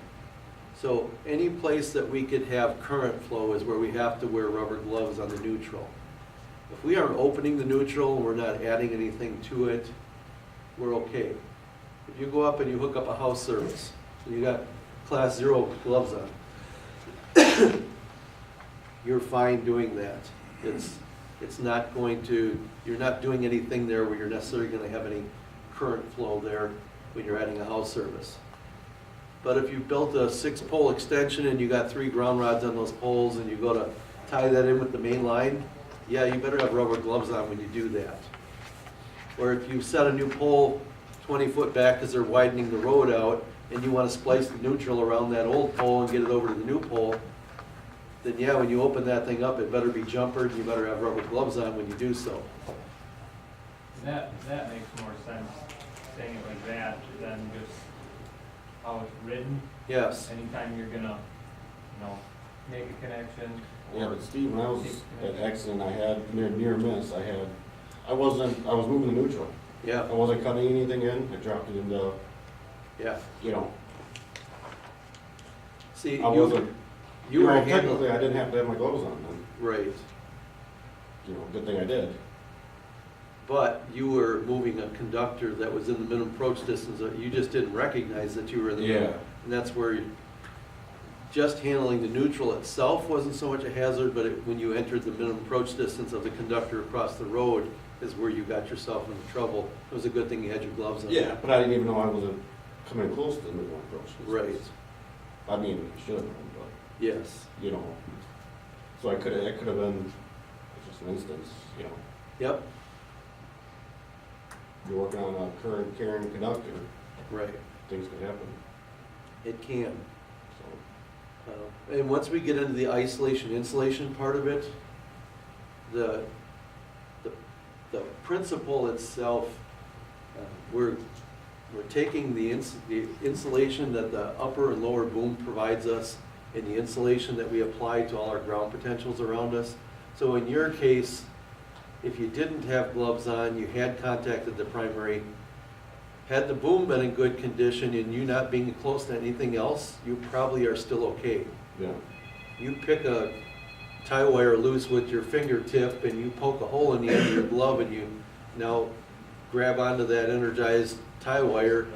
So any place that we could have current flow is where we have to wear rubber gloves on the neutral. If we aren't opening the neutral and we're not adding anything to it, we're okay. If you go up and you hook up a house service, and you got class 0 gloves on, you're fine doing that. It's not going to, you're not doing anything there where you're necessarily going to have any current flow there when you're adding a house service. But if you built a 6-pole extension and you got 3 ground rods on those poles and you go to tie that in with the main line, yeah, you better have rubber gloves on when you do that. Or if you set a new pole 20 foot back because they're widening the road out and you want to splice the neutral around that old pole and get it over to the new pole, then yeah, when you open that thing up, it better be jumpered, and you better have rubber gloves on when you do so. that makes more sense, saying it like that, than just how it's written. Yes. Anytime you're gonna, make a connection. Yeah, but Steve, when I was at accident I had near miss, I was moving the neutral. Yeah, I wasn't cutting anything in, I dropped it into, yeah. See, I wasn't, you were technically handling, I didn't have to have my gloves on then. right. Good thing I did. but you were moving a conductor that was in the minimum approach distance, you just didn't recognize that you were in the minimum. Yeah. And that's where just handling the neutral itself wasn't so much a hazard, but when you entered the minimum approach distance of the conductor across the road is where you got yourself into trouble. It was a good thing you had your gloves on. Yeah, but I didn't even know I wasn't coming close to the minimum approach distance. Right, I mean, I should have known, but, yes. you know, so it could have been just an instance, you know, Yep, you're working on a current carrying conductor, right, things could happen, it can. so. And once we get into the isolation insulation part of it, the principle itself, we're taking the insulation that the upper and lower boom provides us and the insulation that we apply to all our ground potentials around us. So in your case, if you didn't have gloves on, you had contacted the primary, had the boom been in good condition and you not being close to anything else, you probably are still okay. Yeah, You pick a tie wire loose with your fingertip and you poke a hole in the end of your glove and you now grab onto that energized tie wire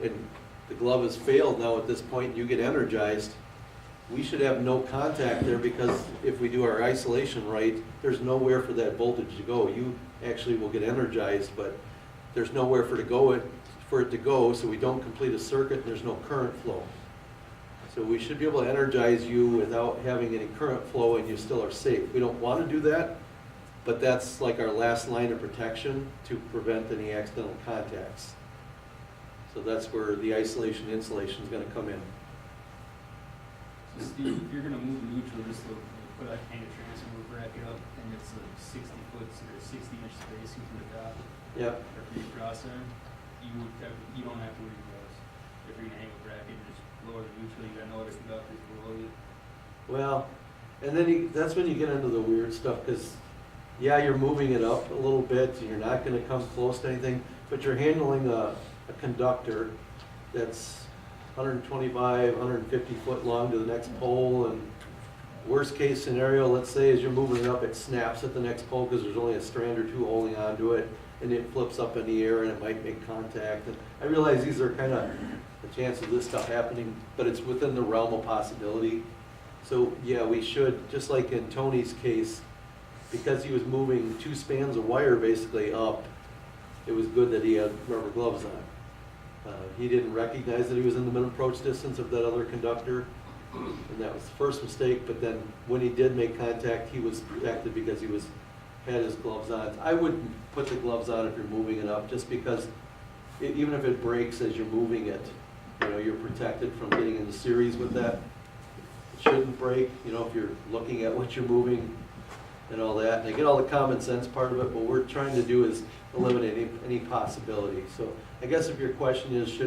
and the glove has failed now at this point, you get energized. We should have no contact there because if we do our isolation right, there's nowhere for that voltage to go. You actually will get energized, but there's nowhere for it to go, so we don't complete a circuit and there's no current flow. So we should be able to energize you without having any current flow and you still are safe. We don't want to do that, but that's like our last line of protection to prevent any accidental contacts. So that's where the isolation insulation is going to come in. So Steve, if you're gonna move the neutral, just to put a kind of transformer bracket up, and it's a 60-foot or 60-inch spacing from the top, Yep. or from your cross arm, you don't have to worry about this. If you're gonna hang a bracket, just lower the neutral, you got no other conductors below you. Well, and then that's when you get into the weird stuff, because, yeah, you're moving it up a little bit, and you're not gonna come close to anything, but you're handling a conductor that's 125, 150 foot long to the next pole, and worst case scenario, let's say as you're moving it up, it snaps at the next pole because there's only a strand or two holding onto it, and it flips up in the air and it might make contact. And I realize these are kind of the chance of this stuff happening, but it's within the realm of possibility. So yeah, we should, just like in Tony's case, because he was moving 2 spans of wire basically up, it was good that he had rubber gloves on. He didn't recognize that he was in the minimum approach distance of that other conductor, and that was the first mistake, but then when he did make contact, he was protected because he had his gloves on. I wouldn't put the gloves on if you're moving it up, just because even if it breaks as you're moving it, you're protected from getting into series with that. It shouldn't break, if you're looking at what you're moving and all that. And I get all the common sense part of it, but what we're trying to do is eliminate any possibility. So I guess if your question is,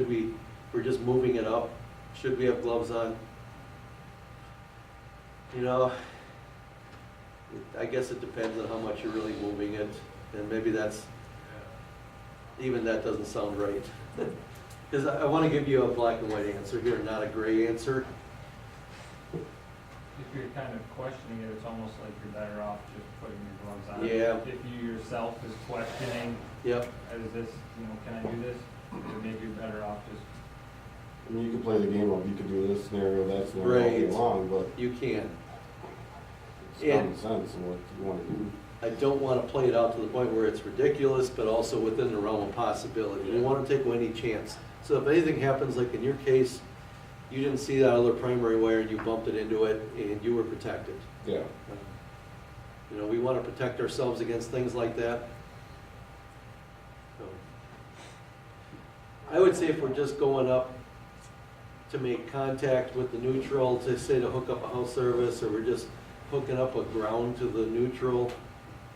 we're just moving it up, should we have gloves on? I guess it depends on how much you're really moving it, and maybe that doesn't sound right. Because I want to give you a black and white answer here, not a gray answer. If you're kind of questioning it, it's almost like you're better off just putting your gloves on. Yeah. If you yourself is questioning, Yep. is this, can I do this? Maybe you're better off just, I mean, you could play the game of, you could do this scenario, that scenario all day Right. long, but You can. it's common sense and what you want to do. I don't want to play it out to the point where it's ridiculous, but also within the realm of possibility. We want to take away any chance. So if anything happens, like in your case, you didn't see that other primary wire and you bumped it into it and you were protected. Yeah. We want to protect ourselves against things like that. So, I would say if we're just going up to make contact with the neutral, to say to hook up a house service, or we're just hooking up a ground to the neutral,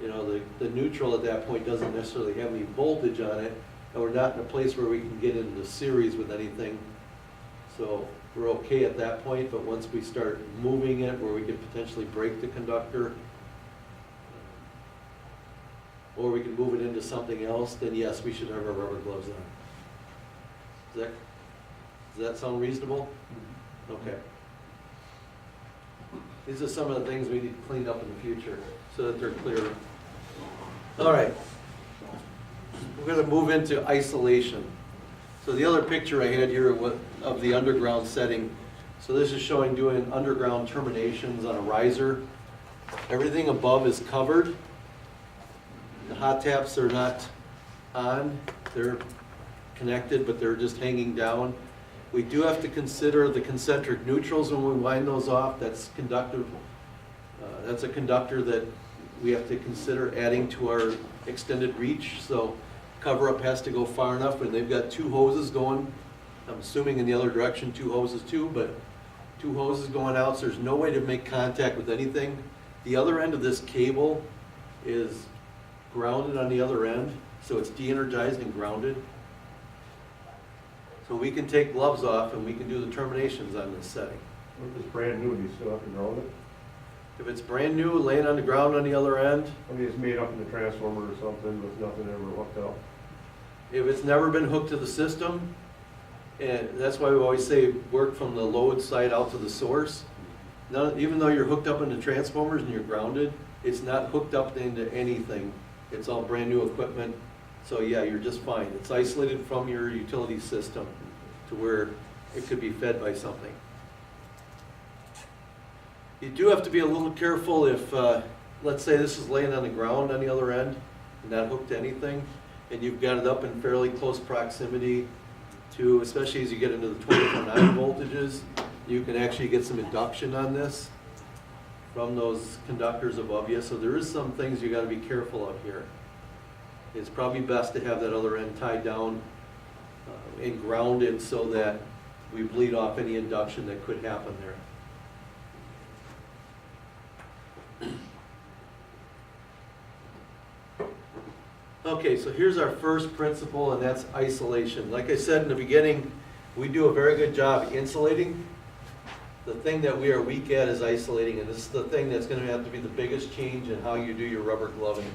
the neutral at that point doesn't necessarily have any voltage on it, and we're not in a place where we can get into series with anything. So we're okay at that point, but once we start moving it where we could potentially break the conductor, or we can move it into something else, then yes, we should have our rubber gloves on. Does that sound reasonable? Okay. These are some of the things we need to clean up in the future so that they're clear. All right. We're gonna move into isolation. So the other picture I had here of the underground setting. So this is showing doing underground terminations on a riser. Everything above is covered. The hot taps are not on, they're connected, but they're just hanging down. We do have to consider the concentric neutrals when we wind those off. That's conductive. That's a conductor that we have to consider adding to our extended reach. So cover-up has to go far enough, and they've got two hoses going. I'm assuming in the other direction, two hoses too, but two hoses going out, so there's no way to make contact with anything. The other end of this cable is grounded on the other end, so it's de-energized and grounded. So we can take gloves off and we can do the terminations on this setting. If it's brand new, do you still have to ground it? If it's brand new, laying on the ground on the other end, I mean, it's made up in the transformer or something with nothing ever hooked up. if it's never been hooked to the system, and that's why we always say work from the load side out to the source. Now, even though you're hooked up into transformers and you're grounded, it's not hooked up into anything. It's all brand new equipment. So yeah, you're just fine. It's isolated from your utility system to where it could be fed by something. You do have to be a little careful if, let's say this is laying on the ground on the other end, not hooked to anything, and you've got it up in fairly close proximity to, especially as you get into the 24/9 voltages, you can actually get some induction on this from those conductors above you. So there is some things you gotta be careful of here. It's probably best to have that other end tied down and grounded so that we bleed off any induction that could happen there. Okay, so here's our first principle, and that's isolation. Like I said in the beginning, we do a very good job insulating. The thing that we are weak at is isolating, and this is the thing that's going to have to be the biggest change in how you do your rubber gloving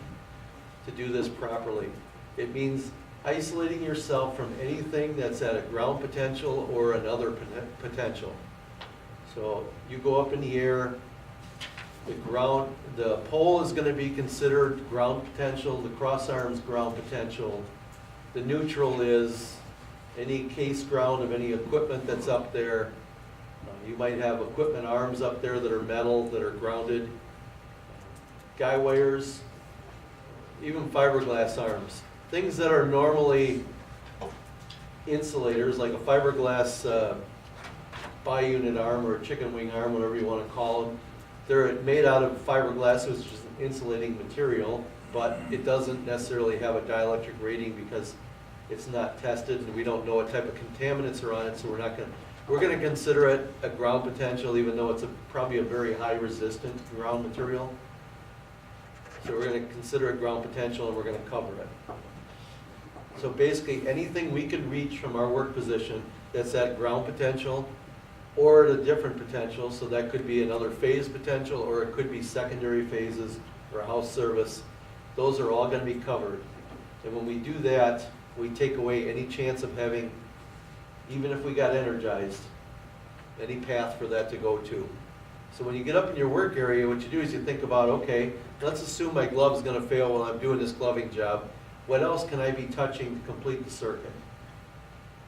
to do this properly. It means isolating yourself from anything that's at a ground potential or another potential. So you go up in the air, the pole is going to be considered ground potential, the cross arm's ground potential. The neutral is any case ground of any equipment that's up there. You might have equipment arms up there that are metal, that are grounded. Guy wires, even fiberglass arms. Things that are normally insulators, like a fiberglass bi-unit arm or a chicken wing arm, whatever you want to call them. They're made out of fiberglass, which is an insulating material, but it doesn't necessarily have a dielectric rating because it's not tested and we don't know what type of contaminants are on it, so we're gonna consider it a ground potential, even though it's probably a very high resistant ground material. So we're gonna consider it ground potential and we're gonna cover it. So basically, anything we can reach from our work position that's at ground potential or at a different potential, so that could be another phase potential, or it could be secondary phases or house service. Those are all gonna be covered. And when we do that, we take away any chance of having, even if we got energized, any path for that to go to. So when you get up in your work area, what you do is you think about, okay, let's assume my glove's gonna fail while I'm doing this gloving job. What else can I be touching to complete the circuit?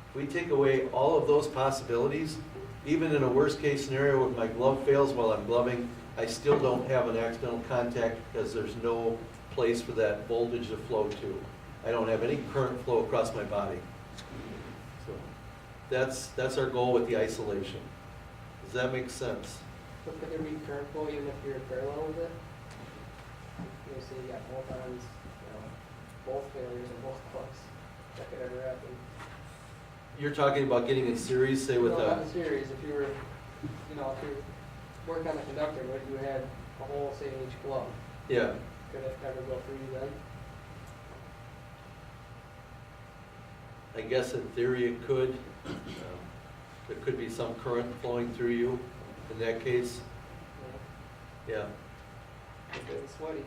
If we take away all of those possibilities, even in a worst case scenario, if my glove fails while I'm gloving, I still don't have an accidental contact because there's no place for that voltage to flow to. I don't have any current flow across my body. So that's our goal with the isolation. Does that make sense? But could there be current flow even if you're parallel with it? You know, say you got both ends, both failures in both gloves. That could ever happen. You're talking about getting in series, say with No, not a, in series. If you were, if you're working on the conductor, but you had a hole, say, in each glove, yeah. could it ever go through you then? I guess in theory it could. There could be some current flowing through you in that case. Yeah. It's getting sweaty.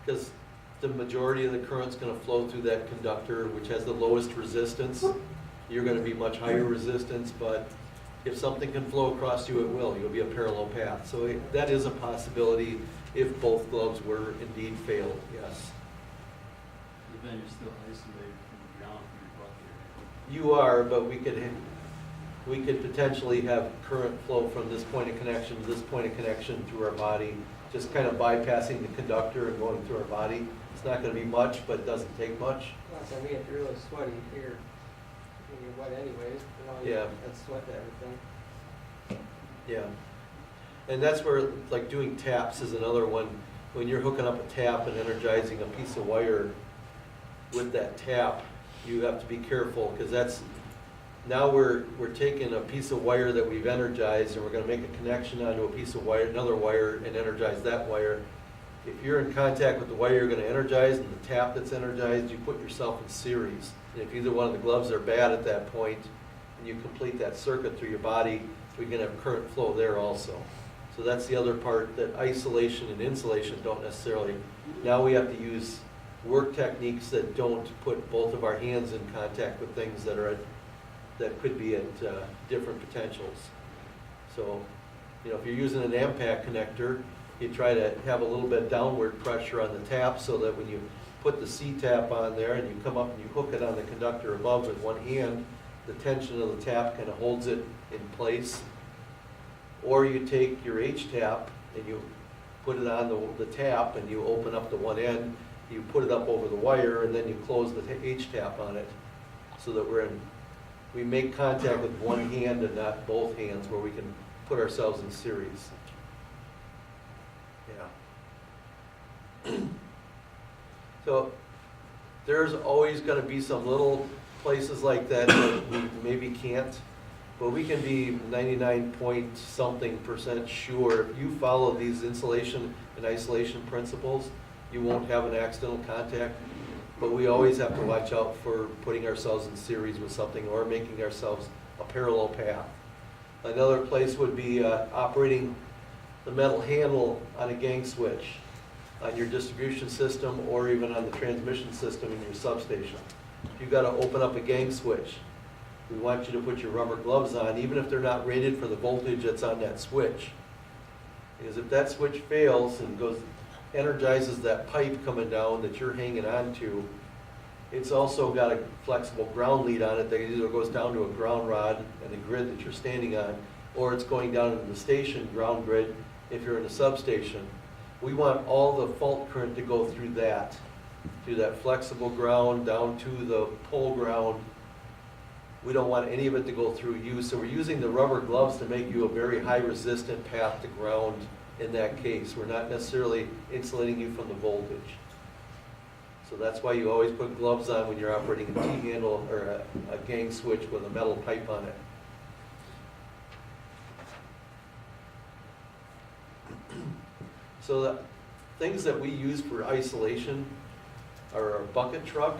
Because the majority of the current's going to flow through that conductor, which has the lowest resistance. You're going to be much higher resistance, but if something can flow across you, it will. You'll be a parallel path. So that is a possibility if both gloves were indeed failed, yes. then you're still isolated from the ground from your bucket. You are, but we could potentially have current flow from this point of connection to this point of connection through our body, just kind of bypassing the conductor and going through our body. It's not gonna be much, but it doesn't take much. Plus, I mean, if you're really sweaty here, when you're wet anyways, you know, Yeah. that's sweat to everything. Yeah. And that's where, like, doing taps is another one. When you're hooking up a tap and energizing a piece of wire with that tap, you have to be careful, because that's, now we're taking a piece of wire that we've energized and we're gonna make a connection onto a piece of wire, another wire, and energize that wire. If you're in contact with the wire you're gonna energize and the tap that's energized, you put yourself in series. And if either one of the gloves are bad at that point, and you complete that circuit through your body, we can have current flow there also. So that's the other part, that isolation and insulation don't necessarily. Now we have to use work techniques that don't put both of our hands in contact with things that are that could be at different potentials. So, you know, if you're using an AMPAC connector, you try to have a little bit downward pressure on the tap so that when you put the C-tap on there and you come up and you hook it on the conductor above with one hand, the tension of the tap kind of holds it in place. Or you take your H-tap and you put it on the tap and you open up the one end, you put it up over the wire, and then you close the H-tap on it, so that we make contact with one hand and not both hands, where we can put ourselves in series. Yeah. So there's always gonna be some little places like that that we maybe can't, but we can be 99-point-something% sure if you follow these insulation and isolation principles, you won't have an accidental contact. But we always have to watch out for putting ourselves in series with something or making ourselves a parallel path. Another place would be operating the metal handle on a gang switch on your distribution system, or even on the transmission system in your substation. You've got to open up a gang switch. We want you to put your rubber gloves on, even if they're not rated for the voltage that's on that switch. Because if that switch fails and energizes that pipe coming down that you're hanging on to, it's also got a flexible ground lead on it that either goes down to a ground rod and the grid that you're standing on, or it's going down into the station ground grid if you're in a substation. We want all the fault current to go through that flexible ground down to the pole ground. We don't want any of it to go through you, so we're using the rubber gloves to make you a very high resistant path to ground in that case. We're not necessarily insulating you from the voltage. So that's why you always put gloves on when you're operating a T-handle or a gang switch with a metal pipe on it. So the things that we use for isolation are our bucket truck.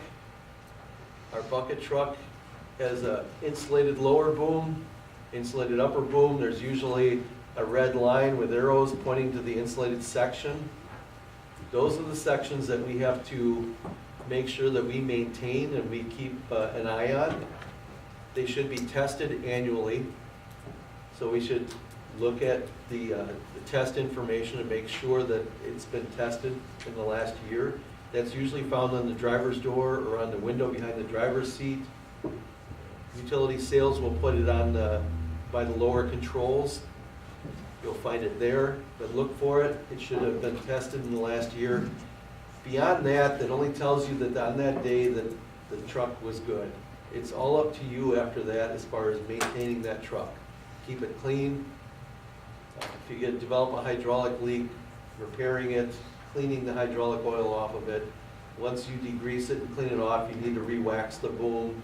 Our bucket truck has a insulated lower boom, insulated upper boom. There's usually a red line with arrows pointing to the insulated section. Those are the sections that we have to make sure that we maintain and we keep an eye on. They should be tested annually. So we should look at the test information and make sure that it's been tested in the last year. That's usually found on the driver's door or on the window behind the driver's seat. Utility sales will put it on by the lower controls. You'll find it there, but look for it. It should have been tested in the last year. Beyond that, that only tells you that on that day that the truck was good. It's all up to you after that as far as maintaining that truck. Keep it clean. If you develop a hydraulic leak, repairing it, cleaning the hydraulic oil off of it. Once you degrease it and clean it off, you need to re-wax the boom.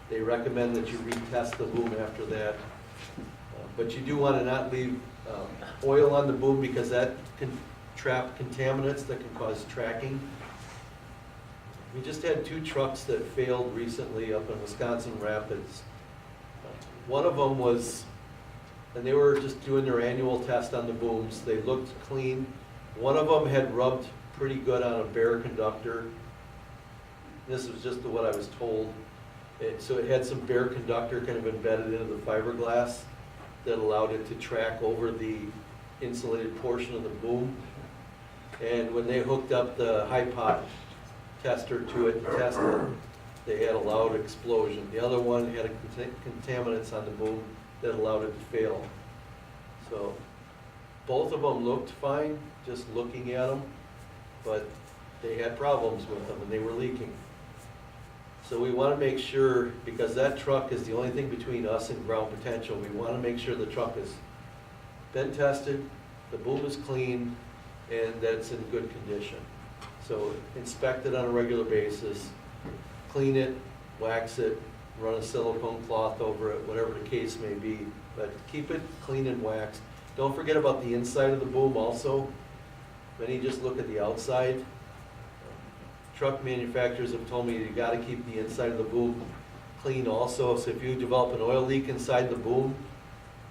They recommend that you retest the boom after that. But you do want to not leave oil on the boom, because that can trap contaminants that can cause tracking. We just had 2 trucks that failed recently up in Wisconsin Rapids. One of them was, and they were just doing their annual test on the booms. They looked clean. One of them had rubbed pretty good on a bare conductor. This was just what I was told. So it had some bare conductor kind of embedded into the fiberglass that allowed it to track over the insulated portion of the boom. And when they hooked up the high pot tester to it and test it, they had a loud explosion. The other one had a contaminants on the boom that allowed it to fail. So both of them looked fine, just looking at them, but they had problems with them and they were leaking. So we want to make sure, because that truck is the only thing between us and ground potential, we want to make sure the truck has been tested, the boom is clean, and that it's in good condition. So inspect it on a regular basis, clean it, wax it, run a silicone cloth over it, whatever the case may be, but keep it clean and waxed. Don't forget about the inside of the boom also. Many just look at the outside. Truck manufacturers have told me you gotta keep the inside of the boom clean also. So if you develop an oil leak inside the boom,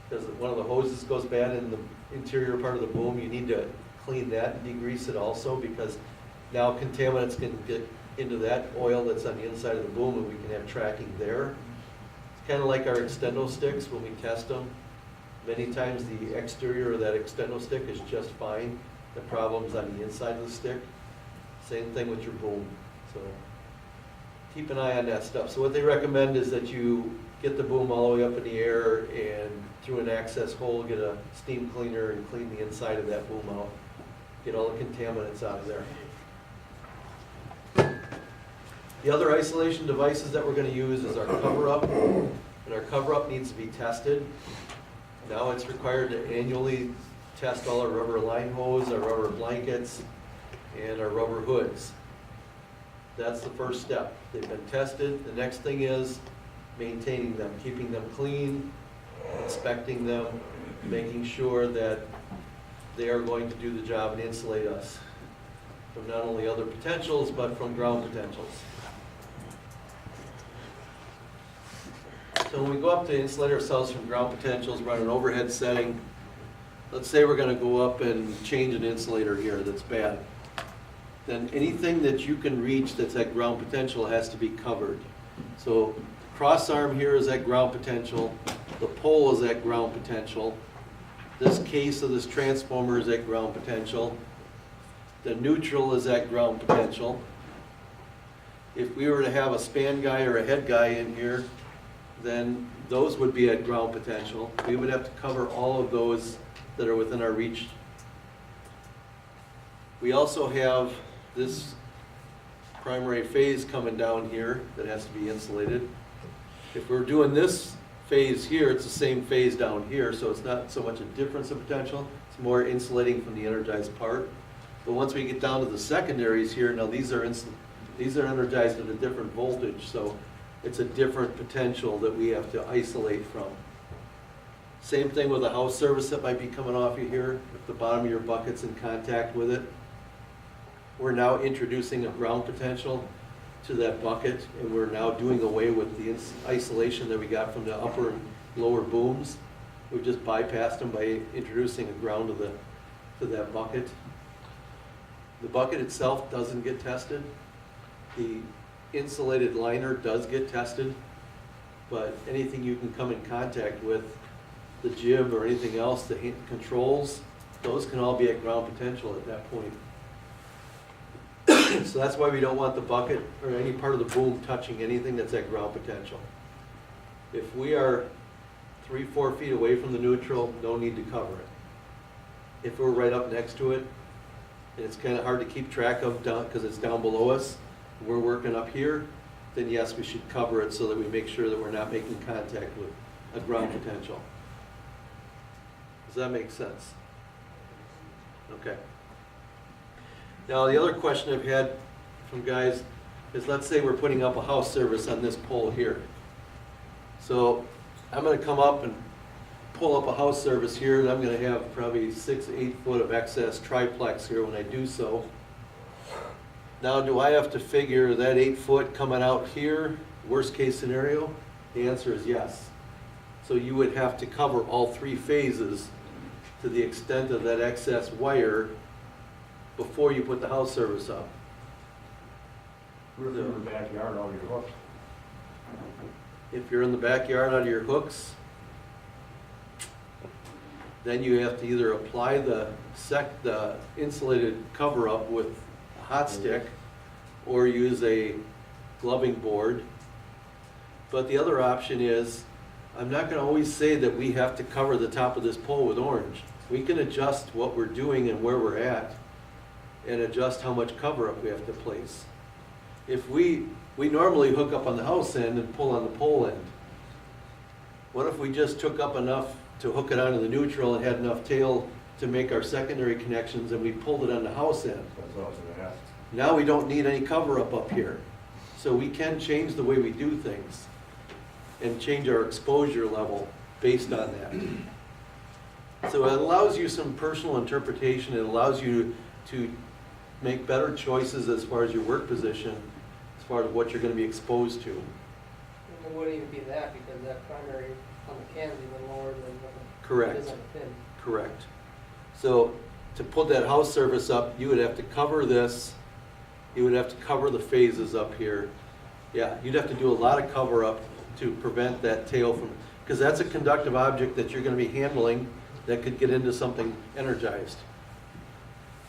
because one of the hoses goes bad in the interior part of the boom, you need to clean that and degrease it also, because now contaminants can get into that oil that's on the inside of the boom and we can have tracking there. It's kind of like our extendo sticks when we test them. Many times the exterior of that extendo stick is just fine. The problem's on the inside of the stick. Same thing with your boom. So keep an eye on that stuff. So what they recommend is that you get the boom all the way up in the air and through an access hole, get a steam cleaner and clean the inside of that boom out. Get all the contaminants out of there. The other isolation devices that we're going to use is our cover-up, and our cover-up needs to be tested. Now it's required to annually test all our rubber line hose, our rubber blankets, and our rubber hoods. That's the first step. They've been tested. The next thing is maintaining them, keeping them clean, inspecting them, making sure that they are going to do the job and insulate us from not only other potentials, but from ground potentials. So when we go up to insulate ourselves from ground potentials, run an overhead setting. Let's say we're going to go up and change an insulator here that's bad. Then anything that you can reach that's at ground potential has to be covered. So cross arm here is at ground potential. The pole is at ground potential. This case of this transformer is at ground potential. The neutral is at ground potential. If we were to have a span guy or a head guy in here, then those would be at ground potential. We would have to cover all of those that are within our reach. We also have this primary phase coming down here that has to be insulated. If we're doing this phase here, it's the same phase down here, so it's not so much a difference of potential. It's more insulating from the energized part. But once we get down to the secondaries here, now these are energized at a different voltage, so it's a different potential that we have to isolate from. Same thing with a house service that might be coming off of here. If the bottom of your bucket's in contact with it, we're now introducing a ground potential to that bucket, and we're now doing away with the isolation that we got from the upper and lower booms. We've just bypassed them by introducing a ground to that bucket. The bucket itself doesn't get tested. The insulated liner does get tested, but anything you can come in contact with, the jib or anything else, the controls, those can all be at ground potential at that point. So that's why we don't want the bucket or any part of the boom touching anything that's at ground potential. If we are 3-4 feet away from the neutral, no need to cover it. If we're right up next to it, and it's kind of hard to keep track of because it's down below us, we're working up here, then yes, we should cover it so that we make sure that we're not making contact with a ground potential. Does that make sense? Okay. Now the other question I've had from guys is, let's say we're putting up a house service on this pole here. So I'm going to come up and pull up a house service here, and I'm going to have probably 6-8 foot of excess triplex here when I do so. Now, do I have to figure that 8 foot coming out here, worst case scenario? The answer is yes. So you would have to cover all 3 phases to the extent of that excess wire before you put the house service up. We're in the backyard, all your hooks. If you're in the backyard out of your hooks, then you have to either apply the insulated cover up with a hot stick, or use a gloving board. But the other option is, I'm not gonna always say that we have to cover the top of this pole with orange. We can adjust what we're doing and where we're at, and adjust how much cover-up we have to place. If we normally hook up on the house end and pull on the pole end. What if we just took up enough to hook it onto the neutral and had enough tail to make our secondary connections, and we pulled it on the house end? That's what I was gonna ask. Now we don't need any cover-up up here. So we can change the way we do things and change our exposure level based on that. So it allows you some personal interpretation. It allows you to make better choices as far as your work position, as far as what you're gonna be exposed to. And it wouldn't even be that, because that primary on the can is even lower than what it Correct. is on the pin. Correct. So to put that house surface up, you would have to cover this, you would have to cover the phases up here. Yeah, you'd have to do a lot of cover up to prevent that tail from, because that's a conductive object that you're gonna be handling that could get into something energized.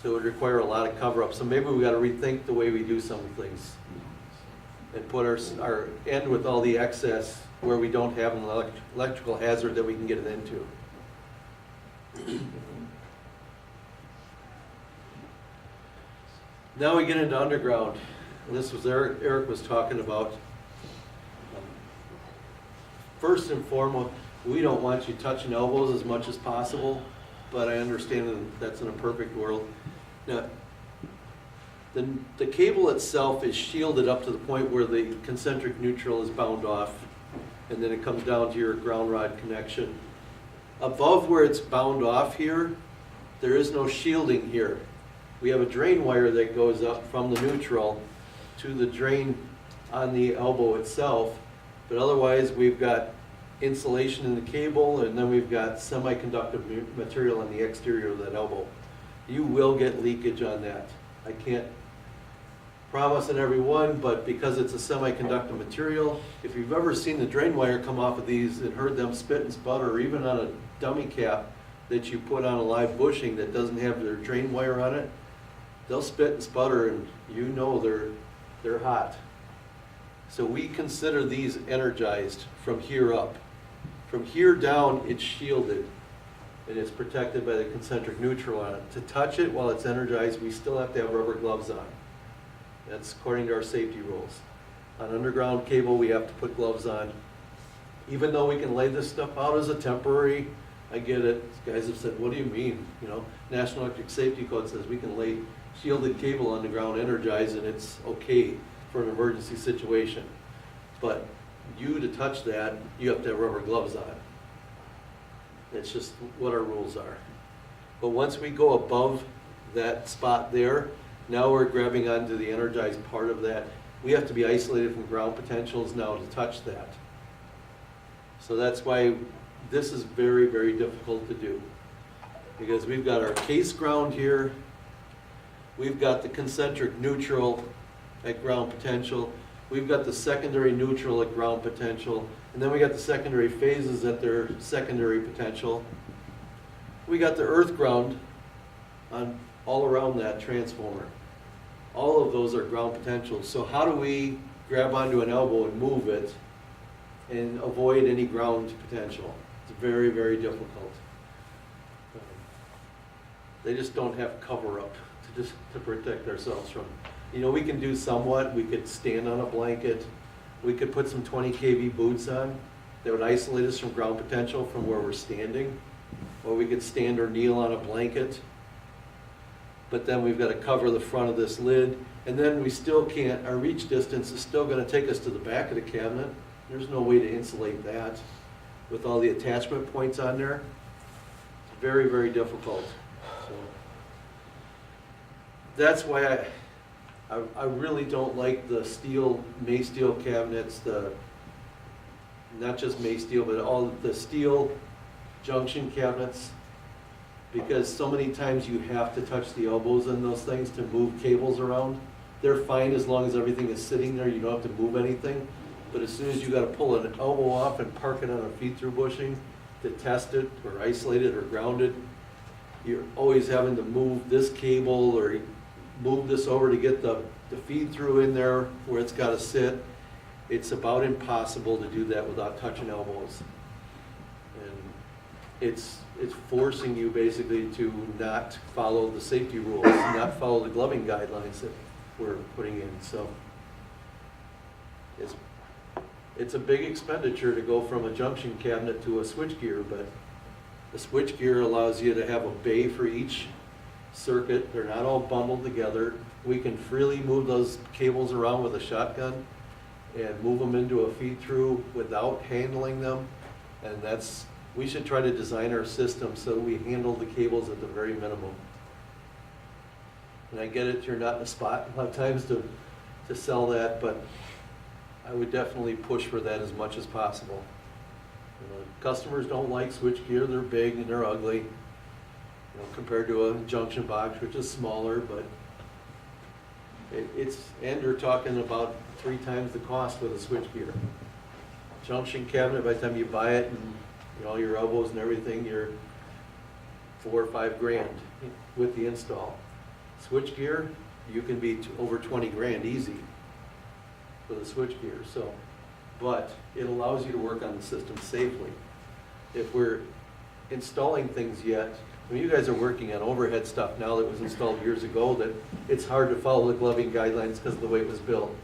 So it would require a lot of cover up. So maybe we gotta rethink the way we do some things and put our end with all the excess where we don't have an electrical hazard that we can get it into. Now we get into underground. And this was Eric was talking about. First and foremost, we don't want you touching elbows as much as possible, but I understand that that's in a perfect world. Now, the cable itself is shielded up to the point where the concentric neutral is bound off, and then it comes down to your ground rod connection. Above where it's bound off here, there is no shielding here. We have a drain wire that goes up from the neutral to the drain on the elbow itself, but otherwise we've got insulation in the cable, and then we've got semiconductive material on the exterior of that elbow. You will get leakage on that. I can't promise on every one, but because it's a semiconductor material, if you've ever seen the drain wire come off of these and heard them spit and sputter, or even on a dummy cap that you put on a live bushing that doesn't have their drain wire on it, they'll spit and sputter, and you know they're hot. So we consider these energized from here up. From here down, it's shielded, and it's protected by the concentric neutral on it. To touch it while it's energized, we still have to have rubber gloves on. That's according to our safety rules. On underground cable, we have to put gloves on. Even though we can lay this stuff out as a temporary, I get it. Guys have said, what do you mean? You know, National Electric Safety Code says we can lay shielded cable on the ground energized and it's okay for an emergency situation. But you to touch that, you have to have rubber gloves on. It's just what our rules are. But once we go above that spot there, now we're grabbing onto the energized part of that. We have to be isolated from ground potentials now to touch that. So that's why this is very, very difficult to do. Because we've got our case ground here, we've got the concentric neutral at ground potential, we've got the secondary neutral at ground potential, and then we got the secondary phases at their secondary potential. We got the earth ground on all around that transformer. All of those are ground potentials. So how do we grab onto an elbow and move it and avoid any ground potential? It's very, very difficult. They just don't have cover up to protect ourselves from. You know, we can do somewhat. We could stand on a blanket. We could put some 20 kV boots on that would isolate us from ground potential from where we're standing. Or we could stand or kneel on a blanket. But then we've got to cover the front of this lid. And then we still can't, our reach distance is still going to take us to the back of the cabinet. There's no way to insulate that with all the attachment points on there. It's very, very difficult. So that's why I really don't like the steel, May steel cabinets, not just May steel, but all the steel junction cabinets, because so many times you have to touch the elbows in those things to move cables around. They're fine as long as everything is sitting there, you don't have to move anything. But as soon as you gotta pull an elbow off and park it on a feed-through bushing to test it, or isolate it, or ground it, you're always having to move this cable, or move this over to get the the feed through in there where it's gotta sit, it's about impossible to do that without touching elbows. And it's forcing you basically to not follow the safety rules, not follow the gloving guidelines that we're putting in, so. It's a big expenditure to go from a junction cabinet to a switchgear, but the switchgear allows you to have a bay for each circuit. They're not all bundled together. We can freely move those cables around with a shotgun and move them into a feed-through without handling them. And we should try to design our system so we handle the cables at the very minimum. And I get it, you're not in a spot a lot of times to sell that, but I would definitely push for that as much as possible. You know, customers don't like switchgear, they're big and they're ugly, you know, compared to a junction box, which is smaller, but and you're talking about 3 times the cost with a switchgear. Junction cabinet, by the time you buy it and, you know, your elbows and everything, you're $4 or $5 grand with the install. Switchgear, you can be over 20 grand easy for the switchgear, so, but it allows you to work on the system safely. If we're installing things yet, I mean, you guys are working on overhead stuff now that was installed years ago that it's hard to follow the gloving guidelines because of the way it was built.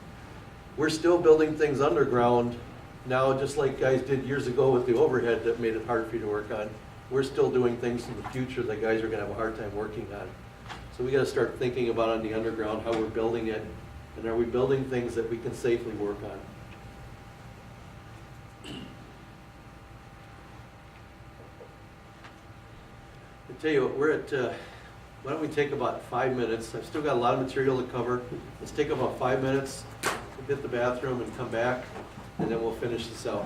We're still building things underground now, just like guys did years ago with the overhead that made it hard for you to work on. We're still doing things in the future that guys are gonna have a hard time working on. So we gotta start thinking about on the underground, how we're building it, and are we building things that we can safely work on? I tell you what, we're at, why don't we take about 5 minutes? I've still got a lot of material to cover. Let's take about 5 minutes, hit the bathroom and come back, and then we'll finish this out.